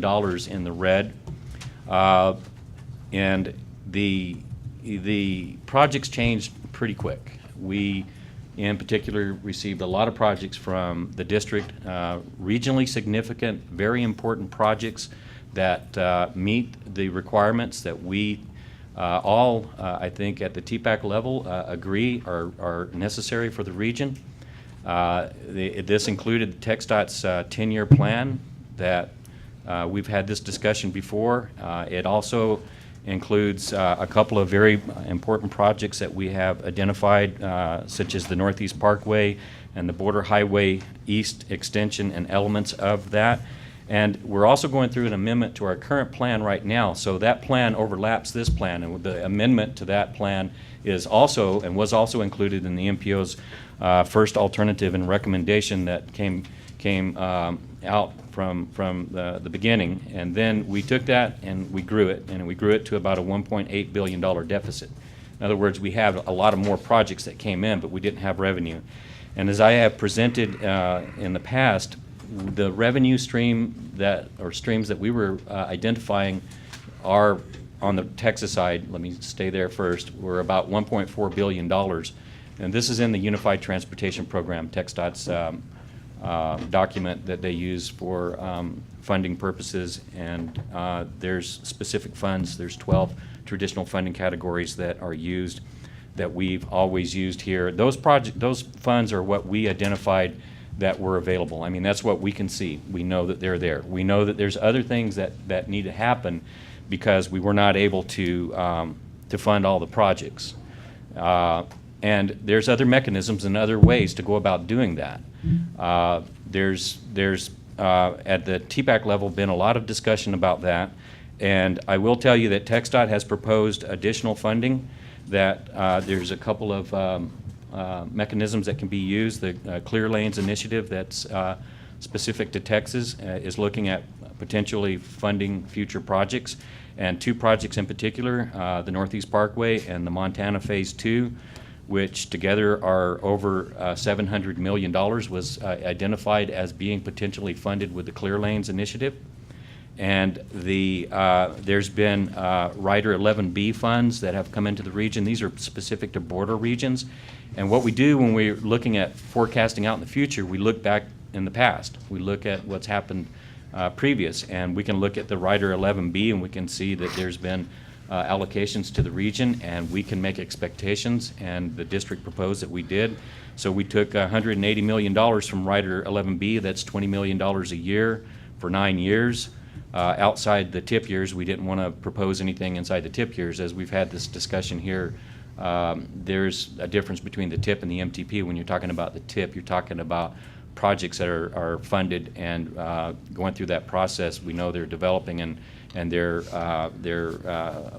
in the red. And the projects changed pretty quick. We, in particular, received a lot of projects from the district, regionally significant, very important projects that meet the requirements that we all, I think, at the TPAC level agree are necessary for the region. This included TxDOT's 10-year plan that we've had this discussion before. It also includes a couple of very important projects that we have identified, such as the Northeast Parkway and the Border Highway East extension and elements of that. And we're also going through an amendment to our current plan right now. So that plan overlaps this plan, and the amendment to that plan is also, and was also included in the MPO's first alternative and recommendation that came out from the beginning. And then we took that and we grew it to about a $1.8 billion deficit. In other words, we have a lot of more projects that came in, but we didn't have revenue. And as I have presented in the past, the revenue streams that we were identifying are on the Texas side. Let me stay there first. We're about $1.4 billion. And this is in the Unified Transportation Program, TxDOT's document that they use for funding purposes. And there's specific funds. There's 12 traditional funding categories that are used, that we've always used here. Those funds are what we identified that were available. I mean, that's what we can see. We know that they're there. We know that there's other things that need to happen because we were not able to fund all the projects. And there's other mechanisms and other ways to go about doing that. There's at the TPAC level been a lot of discussion about that. And I will tell you that TxDOT has proposed additional funding, that there's a couple of mechanisms that can be used. The Clear Lanes initiative that's specific to Texas is looking at potentially funding future projects, and 2 projects in particular, the Northeast Parkway and the Montana Phase 2, which together are over $700 million, was identified as being potentially funded with the Clear Lanes initiative. And there's been Rider 11B funds that have come into the region. These are specific to border regions. And what we do when we're looking at forecasting out in the future, we look back in the past. We look at what's happened previous. And we can look at the Rider 11B and we can see that there's been allocations to the region, and we can make expectations, and the district proposed that we did. So we took $180 million from Rider 11B, that's $20 million a year for 9 years. Outside the tip years, we didn't want to propose anything inside the tip years. As we've had this discussion here, there's a difference between the tip and the MTP. When you're talking about the tip, you're talking about projects that are funded and going through that process. We know they're developing, and their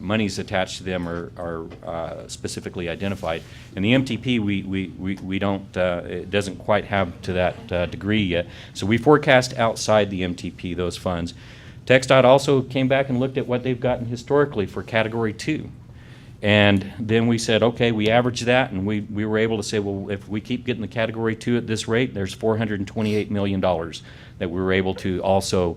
monies attached to them are specifically identified. And the MTP, we don't, it doesn't quite have to that degree yet. So we forecast outside the MTP those funds. TxDOT also came back and looked at what they've gotten historically for Category 2. And then we said, okay, we averaged that, and we were able to say, well, if we keep getting the Category 2 at this rate, there's $428 million that we were able to also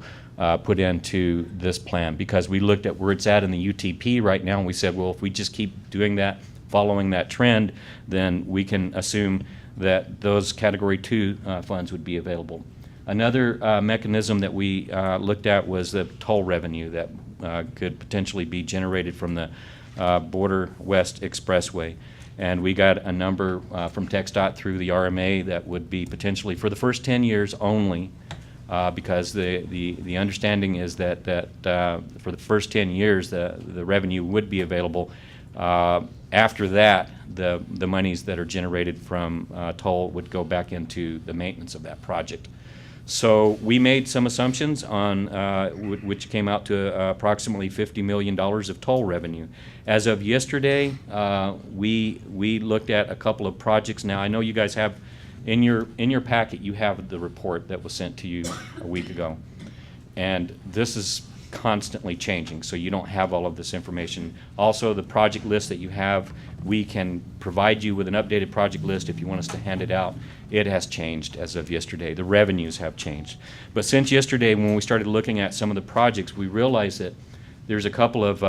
put into this plan, because we looked at where it's at in the UTP right now, and we said, well, if we just keep doing that, following that trend, then we can assume that those Category 2 funds would be available. Another mechanism that we looked at was the toll revenue that could potentially be generated from the Border West Expressway. And we got a number from TxDOT through the RMA that would be potentially for the first 10 years only, because the understanding is that for the first 10 years the revenue would be available. After that, the monies that are generated from toll would go back into the maintenance of that project. So we made some assumptions on which came out to approximately $50 million of toll revenue. As of yesterday, we looked at a couple of projects. Now I know you guys have in your packet, you have the report that was sent to you a week ago, and this is constantly changing, so you don't have all of this information. Also, the project list that you have, we can provide you with an updated project list if you want us to hand it out. It has changed as of yesterday. The revenues have changed. But since yesterday, when we started looking at some of the projects, we realized that there's a couple of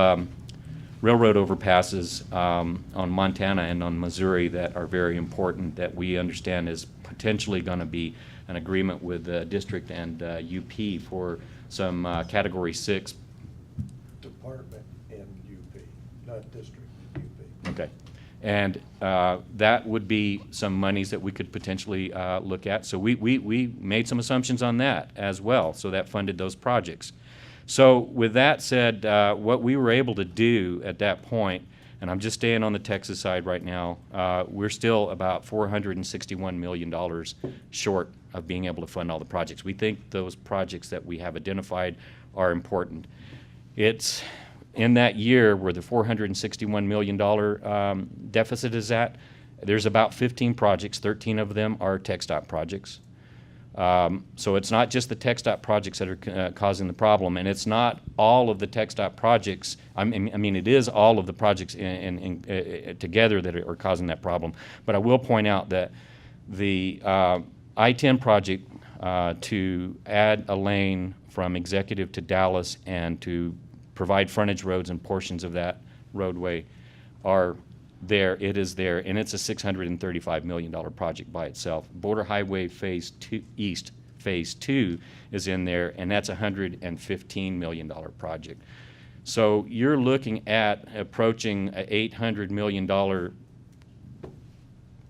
railroad overpasses on Montana and on Missouri that are very important, that we understand is potentially going to be an agreement with the district and UP for some Category 6. Department and UP, not district, UP. Okay. And that would be some monies that we could potentially look at. So we made some assumptions on that as well, so that funded those projects. So with that said, what we were able to do at that point, and I'm just staying on the Texas side right now, we're still about $461 million short of being able to fund all the projects. We think those projects that we have identified are important. It's in that year where the $461 million deficit is at, there's about 15 projects, 13 of them are TxDOT projects. So it's not just the TxDOT projects that are causing the problem, and it's not all of the TxDOT projects. I mean, it is all of the projects together that are causing that problem. But I will point out that the I-10 project to add a lane from Executive to Dallas and to provide frontage roads and portions of that roadway are there. It is there, and it's a $635 million project by itself. Border Highway Phase 2 East Phase 2 is in there, and that's a $115 million project. So you're looking at approaching an $800 million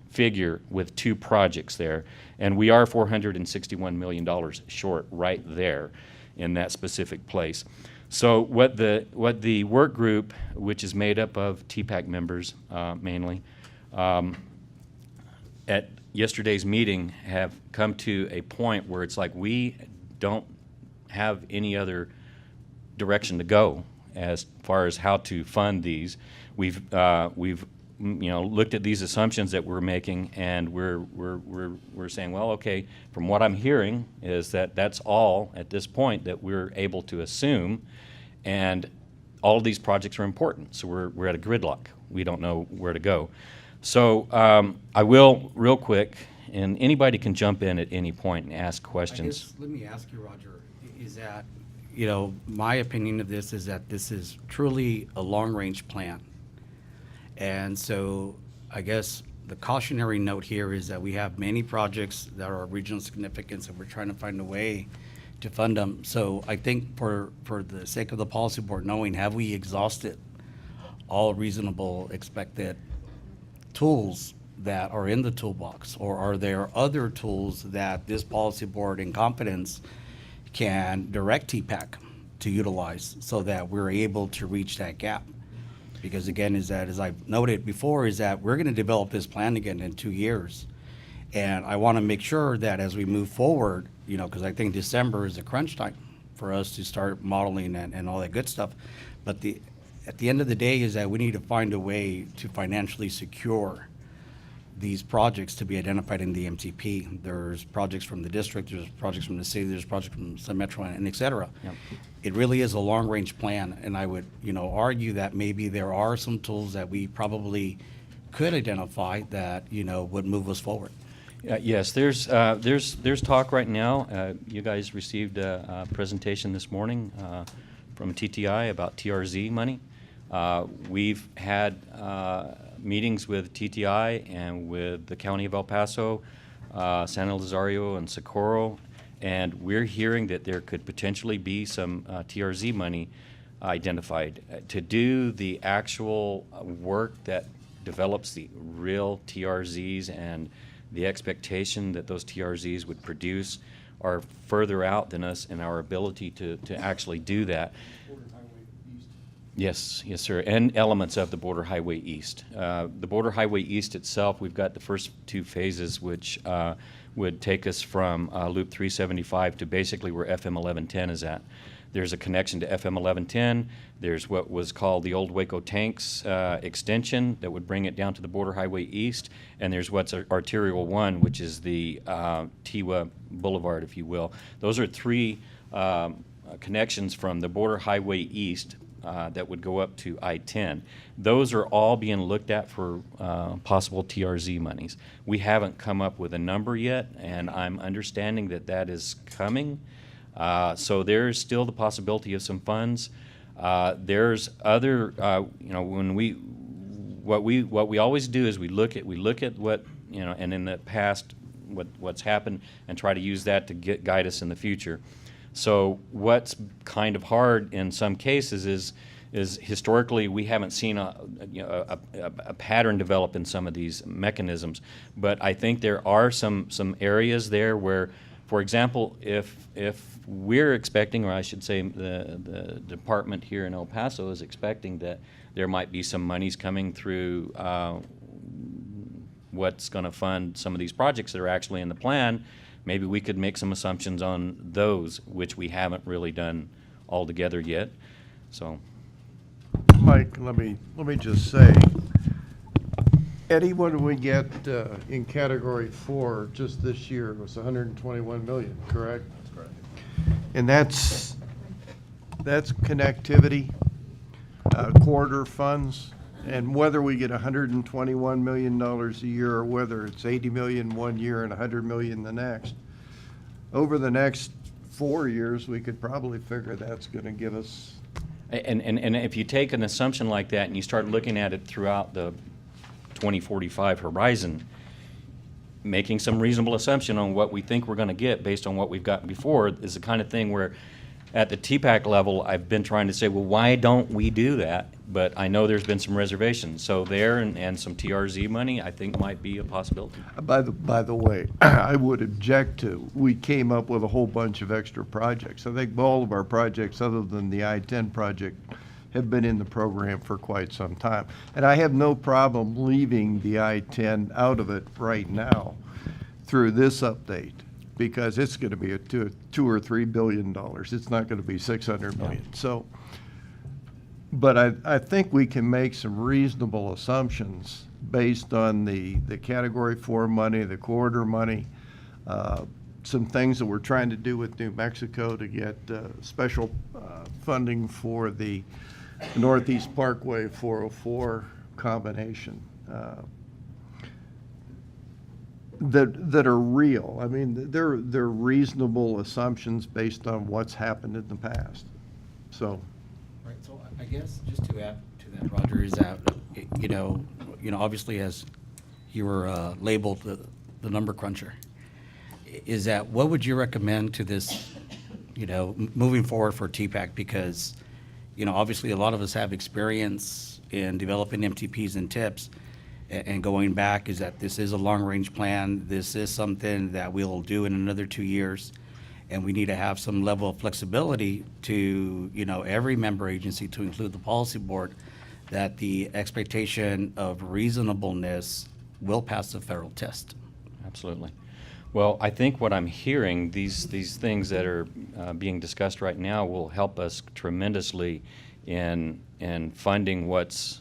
figure with two projects there, and we are $461 million short right there in that specific place. So what the work group, which is made up of TPAC members mainly, at yesterday's meeting have come to a point where it's like we don't have any other direction to go as far as how to fund these. We've looked at these assumptions that we're making, and we're saying, well, okay, from what I'm hearing is that that's all at this point that we're able to assume, and all of these projects are important. So we're at a gridlock. We don't know where to go. So I will real quick, and anybody can jump in at any point and ask questions. I guess, let me ask you, Roger, is that, my opinion of this is that this is truly a long-range plan. And so I guess the cautionary note here is that we have many projects that are of regional significance, and we're trying to find a way to fund them. So I think for the sake of the policy board knowing, have we exhausted all reasonable expected tools that are in the toolbox? Or are there other tools that this policy board in competence can direct TPAC to utilize so that we're able to reach that gap? Because again, is that, as I've noted before, is that we're gonna develop this plan again in 2 years. And I wanna make sure that as we move forward, you know, because I think December is a crunch time for us to start modeling and all that good stuff. But at the end of the day is that we need to find a way to financially secure these projects to be identified in the MTP. There's projects from the district, there's projects from the city, there's projects from Sun Metro, and et cetera. Yep. It really is a long-range plan, and I would, you know, argue that maybe there are some tools that we probably could identify that, you know, would move us forward. Yes, there's talk right now. You guys received a presentation this morning from TTI about TRZ money. We've had meetings with TTI and with the County of El Paso, San Elizario, and Socorro, and we're hearing that there could potentially be some TRZ money identified to do the actual work that develops the real TRZs, and the expectation that those TRZs would produce are further out than us in our ability to actually do that. Yes, yes, sir, and elements of the Border Highway East. The Border Highway East itself, we've got the first 2 phases, which would take us from Loop 375 to basically where FM 1110 is at. There's a connection to FM 1110. There's what was called the Old Waco Tanks extension that would bring it down to the Border Highway East. And there's what's Arterial 1, which is the Tiwa Boulevard, if you will. Those are 3 connections from the Border Highway East that would go up to I-10. Those are all being looked at for possible TRZ monies. We haven't come up with a number yet, and I'm understanding that that is coming. So there's still the possibility of some funds. There's other, you know, when what we always do is we look at what, you know, and in the past what's happened, and try to use that to guide us in the future. So what's kind of hard in some cases is historically we haven't seen a pattern develop in some of these mechanisms. But I think there are some areas there where, for example, if we're expecting, or I should say the department here in El Paso is expecting that there might be some monies coming through what's going to fund some of these projects that are actually in the plan, maybe we could make some assumptions on those, which we haven't really done altogether yet. So, Mike, let me just say, Eddie, what did we get in category 4 just this year? It was 121 million, correct? That's correct. And that's connectivity, corridor funds, and whether we get $121 million a year or whether it's 80 million one year and 100 million the next, over the next 4 years, we could probably figure that's going to give us. And if you take an assumption like that and you start looking at it throughout the 2045 horizon, making some reasonable assumption on what we think we're going to get based on what we've got before is the kind of thing where at the TPAC level, I've been trying to say, well, why don't we do that? But I know there's been some reservations. So there and some TRZ money, I think might be a possibility. By the way, I would object to, we came up with a whole bunch of extra projects. I think all of our projects, other than the I-10 project, have been in the program for quite some time. And I have no problem leaving the I-10 out of it right now through this update, because it's going to be a $2 or $3 billion. It's not going to be 600 million. So, but I think we can make some reasonable assumptions based on the Category 4 money, the corridor money, some things that we're trying to do with New Mexico to get special funding for the Northeast Parkway 404 combination. That are real. I mean, they're reasonable assumptions based on what's happened in the past. So, Right. So I guess just to add to that, Roger, is that you know, obviously as you were labeled the number cruncher, is that what would you recommend to this moving forward for TPAC because, obviously a lot of us have experience in developing MTPs and TIPs. And going back is that this is a long-range plan. This is something that we'll do in another 2 years. And we need to have some level of flexibility to, every member agency, to include the policy board, that the expectation of reasonableness will pass the federal test. Absolutely. Well, I think what I'm hearing, these things that are being discussed right now will help us tremendously in funding what's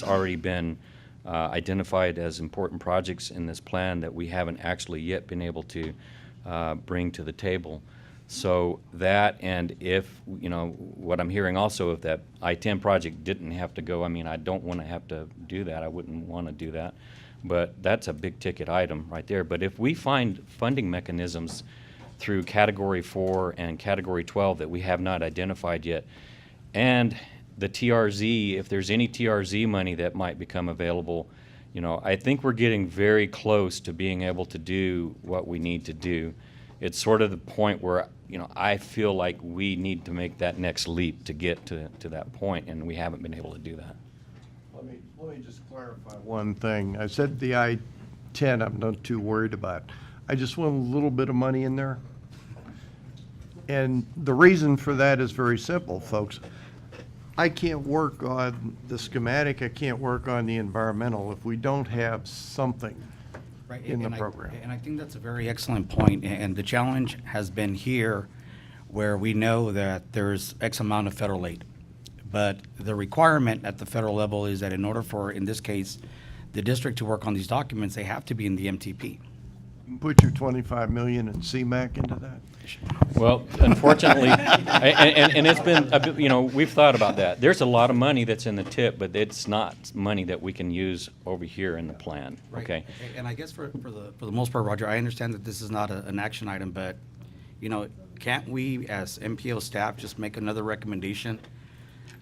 already been identified as important projects in this plan that we haven't actually yet been able to bring to the table. So that, and if, what I'm hearing also, if that I-10 project didn't have to go, I don't want to have to do that. I wouldn't want to do that. But that's a big ticket item right there. But if we find funding mechanisms through Category 4 and Category 12 that we have not identified yet, and the TRZ, if there's any TRZ money that might become available, I think we're getting very close to being able to do what we need to do. It's sort of the point where, I feel like we need to make that next leap to get to that point, and we haven't been able to do that. Let me just clarify one thing. I said the I-10 I'm not too worried about. I just want a little bit of money in there. And the reason for that is very simple, folks. I can't work on the schematic, I can't work on the environmental if we don't have something in the program. And I think that's a very excellent point, and the challenge has been here where we know that there's X amount of federal aid. But the requirement at the federal level is that in order for, in this case, the district to work on these documents, they have to be in the MTP. Put your 25 million in CMAQ into that? Well, unfortunately, and it's been, we've thought about that. There's a lot of money that's in the TIP, but it's not money that we can use over here in the plan, okay? And I guess for the most part, Roger, I understand that this is not an action item, but, can't we, as MPO staff, just make another recommendation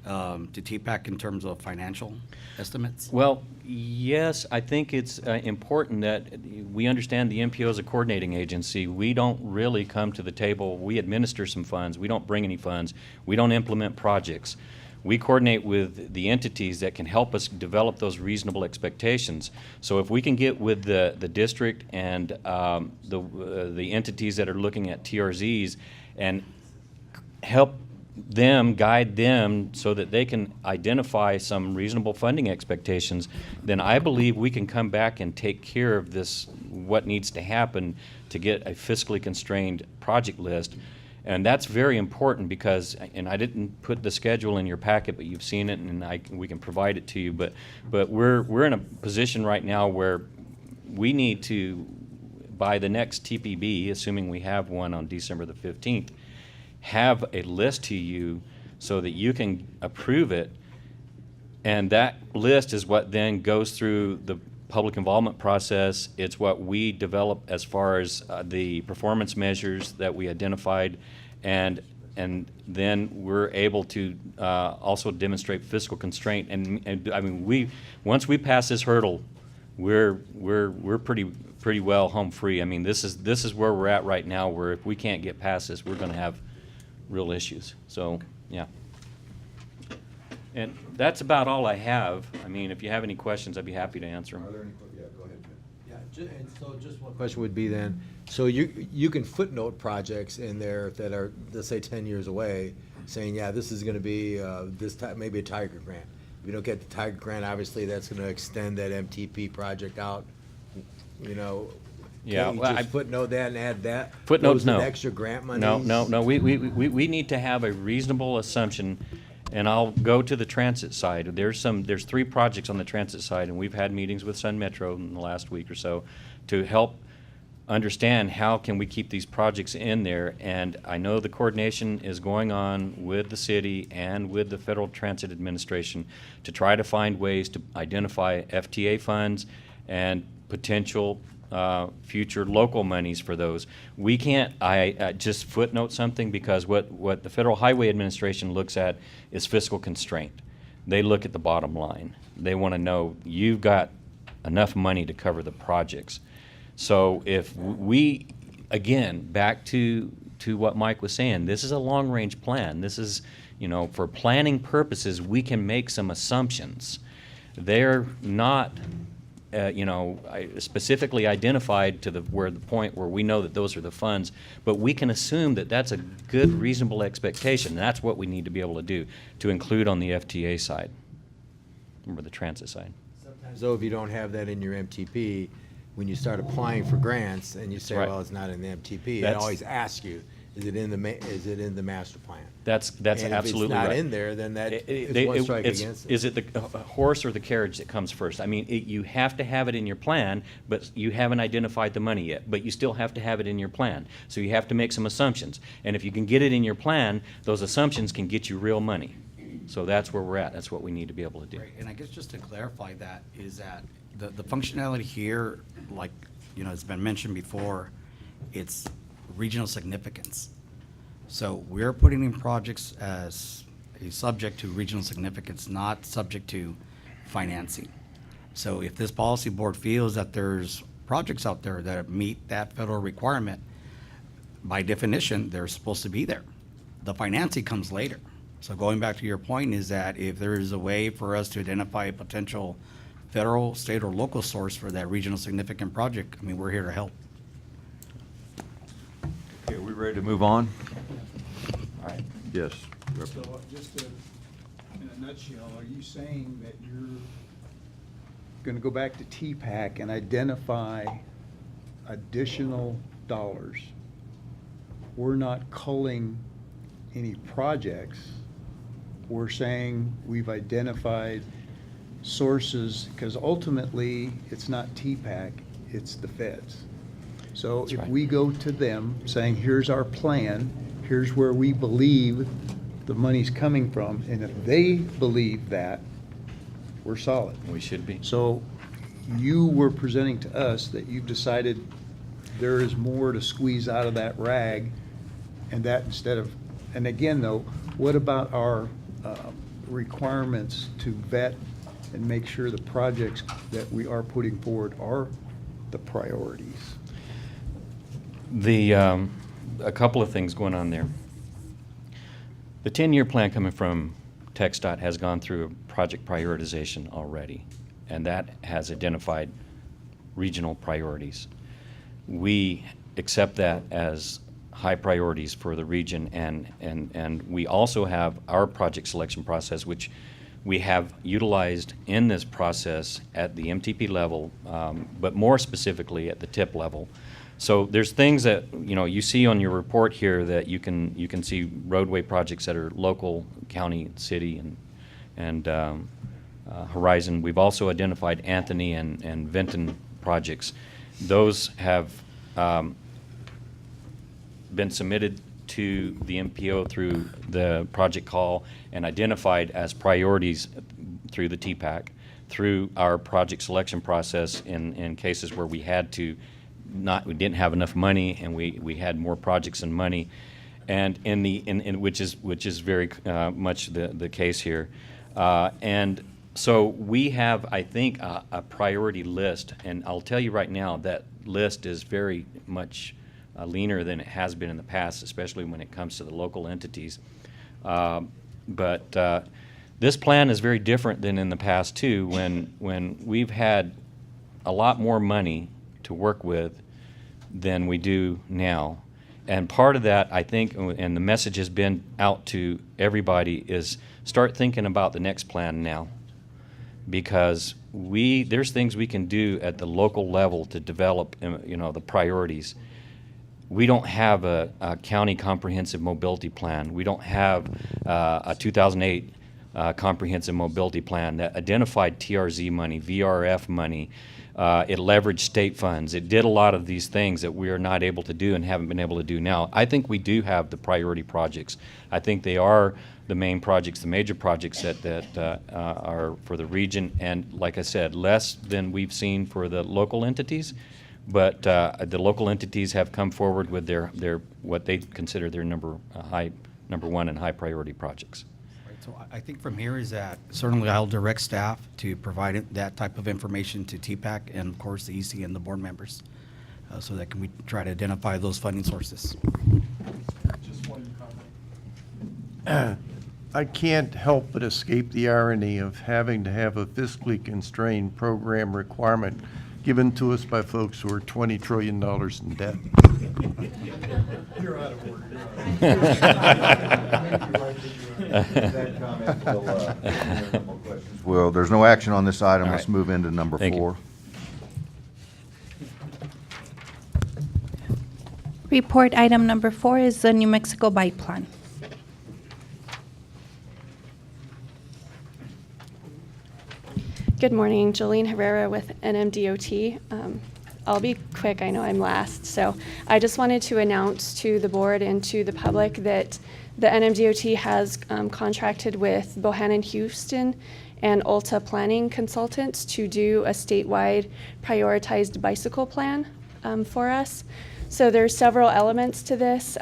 to TPAC in terms of financial estimates? Well, yes, I think it's important that we understand the MPO is a coordinating agency. We don't really come to the table. We administer some funds. We don't bring any funds. We don't implement projects. We coordinate with the entities that can help us develop those reasonable expectations. So if we can get with the district and the entities that are looking at TRZs and help them, guide them so that they can identify some reasonable funding expectations, then I believe we can come back and take care of this, what needs to happen to get a fiscally constrained project list. And that's very important because, and I didn't put the schedule in your packet, but you've seen it, and we can provide it to you. But we're in a position right now where we need to, by the next TPB, assuming we have one on December the 15th, have a list to you so that you can approve it, and that list is what then goes through the public involvement process. It's what we develop as far as the performance measures that we identified, and then we're able to also demonstrate fiscal constraint. And I mean, once we pass this hurdle, we're pretty well home free. I mean, this is where we're at right now, where if we can't get past this, we're going to have real issues. So, yeah. And that's about all I have. I mean, if you have any questions, I'd be happy to answer them. Are there any, yeah, go ahead, Jim. Yeah, and so just one question would be then, so you can footnote projects in there that are, let's say, 10 years away, saying, yeah, this is gonna be, maybe a Tiger grant. If you don't get the Tiger grant, obviously, that's gonna extend that MTP project out, Yeah, Can't you well, just footnote that and add that? Footnotes, Those with no. extra grant monies? No. We need to have a reasonable assumption, and I'll go to the transit side. There's 3 projects on the transit side, and we've had meetings with Sun Metro in the last week or so to help understand how can we keep these projects in there. And I know the coordination is going on with the city and with the Federal Transit Administration to try to find ways to identify FTA funds and potential future local monies for those. We can't just footnote something, because what the Federal Highway Administration looks at is fiscal constraint. They look at the bottom line. They want to know you've got enough money to cover the projects. So if we, again, back to to what Mike was saying. This is a long-range plan. This is, for planning purposes, we can make some assumptions. They're not, specifically identified to the point where we know that those are the funds, but we can assume that that's a good, reasonable expectation. That's what we need to be able to do, to include on the FTA side, or the transit side. Sometimes though, if you don't have that in your MTP, when you start applying for grants and you say, Right. well, it's not in the MTP, it That's- always asks you, is it in the master plan? That's And if absolutely right. it's not in there, then that is They- one strike it's- against it. Is it the horse or the carriage that comes first? I mean, you have to have it in your plan, but you haven't identified the money yet, but you still have to have it in your plan. So you have to make some assumptions. And if you can get it in your plan, those assumptions can get you real money. So that's where we're at. That's what we need to be able to do. Right, and I guess just to clarify that, is that the functionality here, like, it's been mentioned before, it's regional significance. So we're putting in projects as a subject to regional significance, not subject to financing. So if this policy board feels that there's projects out there that meet that federal requirement, by definition, they're supposed to be there. The financing comes later. So going back to your point is that if there is a way for us to identify a potential federal, state, or local source for that regional significant project, I mean, we're here to help. Okay, are we ready to move on? All right. Yes. So just to, in a nutshell, are you saying that you're going to go back to TPAC and identify additional dollars? We're not culling any projects. We're saying we've identified sources, because ultimately, it's not TPAC, it's the feds. So if we go to them saying, here's our plan, here's where we believe the money's coming from, and if they believe that, we're solid. We should be. So you were presenting to us that you've decided there is more to squeeze out of that rag, and that instead of, and again though, what about our requirements to vet and make sure the projects that we are putting forward are the priorities? A couple of things going on there. The 10-year plan coming from TxDOT has gone through a project prioritization already, and that has identified regional priorities. We accept that as high priorities for the region, and we also have our project selection process, which we have utilized in this process at the MTP level, but more specifically at the TIP level. So there's things that you see on your report here that you can see roadway projects that are local, county, city, and Horizon. We've also identified Anthony and Vinton projects. Those have been submitted to the MPO through the project call and identified as priorities through the TPAC, through our project selection process in cases where we didn't have enough money and we had more projects than money, and which is very much the case here, and so we have, I think, a priority list, and I'll tell you right now that list is very much leaner than it has been in the past, especially when it comes to the local entities. But this plan is very different than in the past too, when we've had a lot more money to work with than we do now. And part of that, I think, and the message has been out to everybody, is start thinking about the next plan now. Because there's things we can do at the local level to develop, the priorities. We don't have a county comprehensive mobility plan. We don't have a 2008 comprehensive mobility plan that identified TRZ money, VRF money. It leveraged state funds. It did a lot of these things that we are not able to do and haven't been able to do now. I think we do have the priority projects. I think they are the main projects, the major projects that are for the region, and like I said, less than we've seen for the local entities. But the local entities have come forward with their what they consider their number one and high priority projects. So I think from here is that certainly I'll direct staff to provide that type of information to TPAC and of course the EC and the board members so that we try to identify those funding sources. I can't help but escape the irony of having to have a fiscally constrained program requirement given to us by folks who are $20 trillion in debt. You're out of order. Well, there's no action on this item. All Let's right. move into number Thank you. 4. Report item number 4 is the New Mexico Bike Plan. Good morning, Jolene Herrera with NMDOT. I'll be quick, I know I'm last. So I just wanted to announce to the board and to the public that the NMDOT has contracted with Bohannon Houston and Ulta Planning Consultants to do a statewide prioritized bicycle plan for us. So there's several elements to this.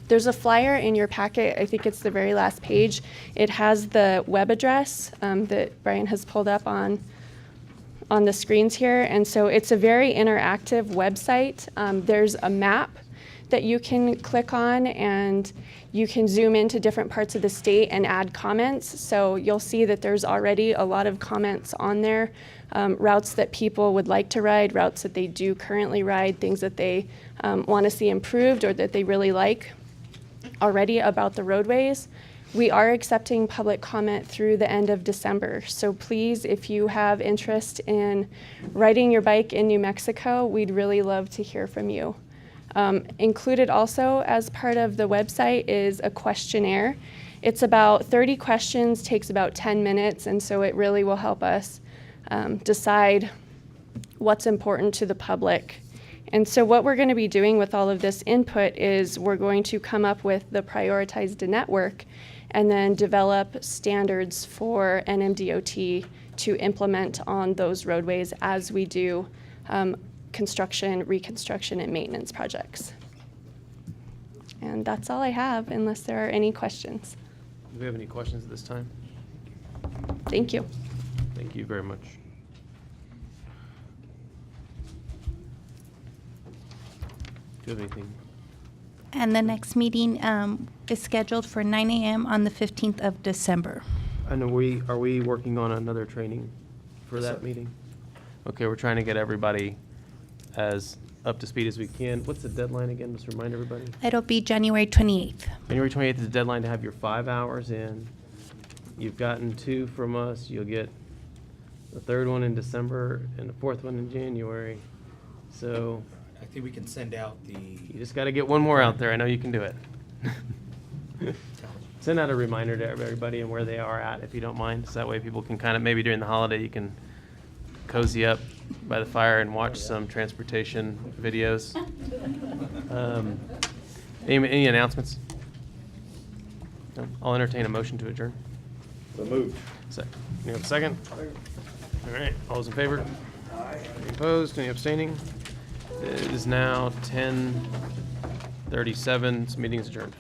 There's a flyer in your packet. I think it's the very last page. It has the web address that Brian has pulled up on the screens here. And so it's a very interactive website. There's a map that you can click on, and you can zoom into different parts of the state and add comments. So you'll see that there's already a lot of comments on there. Routes that people would like to ride, routes that they do currently ride, things that they want to see improved or that they really like already about the roadways. We are accepting public comment through the end of December. So please, if you have interest in riding your bike in New Mexico, we'd really love to hear from you. Included also as part of the website is a questionnaire. It's about 30 questions, takes about 10 minutes, and so it really will help us decide what's important to the public. And so what we're going to be doing with all of this input is we're going to come up with the prioritized network and then develop standards for NMDOT to implement on those roadways as we do construction, reconstruction, and maintenance projects. And that's all I have, unless there are any questions. Do we have any questions at this time? Thank you. Thank you very much. Do you have anything? And the next meeting is scheduled for 9 a.m. on the 15th of December. And are we working on another training for that meeting? Okay, we're trying to get everybody as up to speed as we can. What's the deadline again? Just remind everybody. It'll be January 28th. January 28th is the deadline to have your 5 hours in. You've gotten 2 from us. You'll get the 3rd one in December and the 4th one in January. So I think we can send out you just got to get one more out there. I know you can do it. Send out a reminder to everybody and where they are at, if you don't mind. So that way people can kind of, maybe during the holiday, you can cozy up by the fire and watch some transportation videos. Any announcements? No? I'll entertain a motion to adjourn. So moved. You have a second? All right, all those in favor? Any opposed, any abstaining? It is now 10:37, this meeting is adjourned.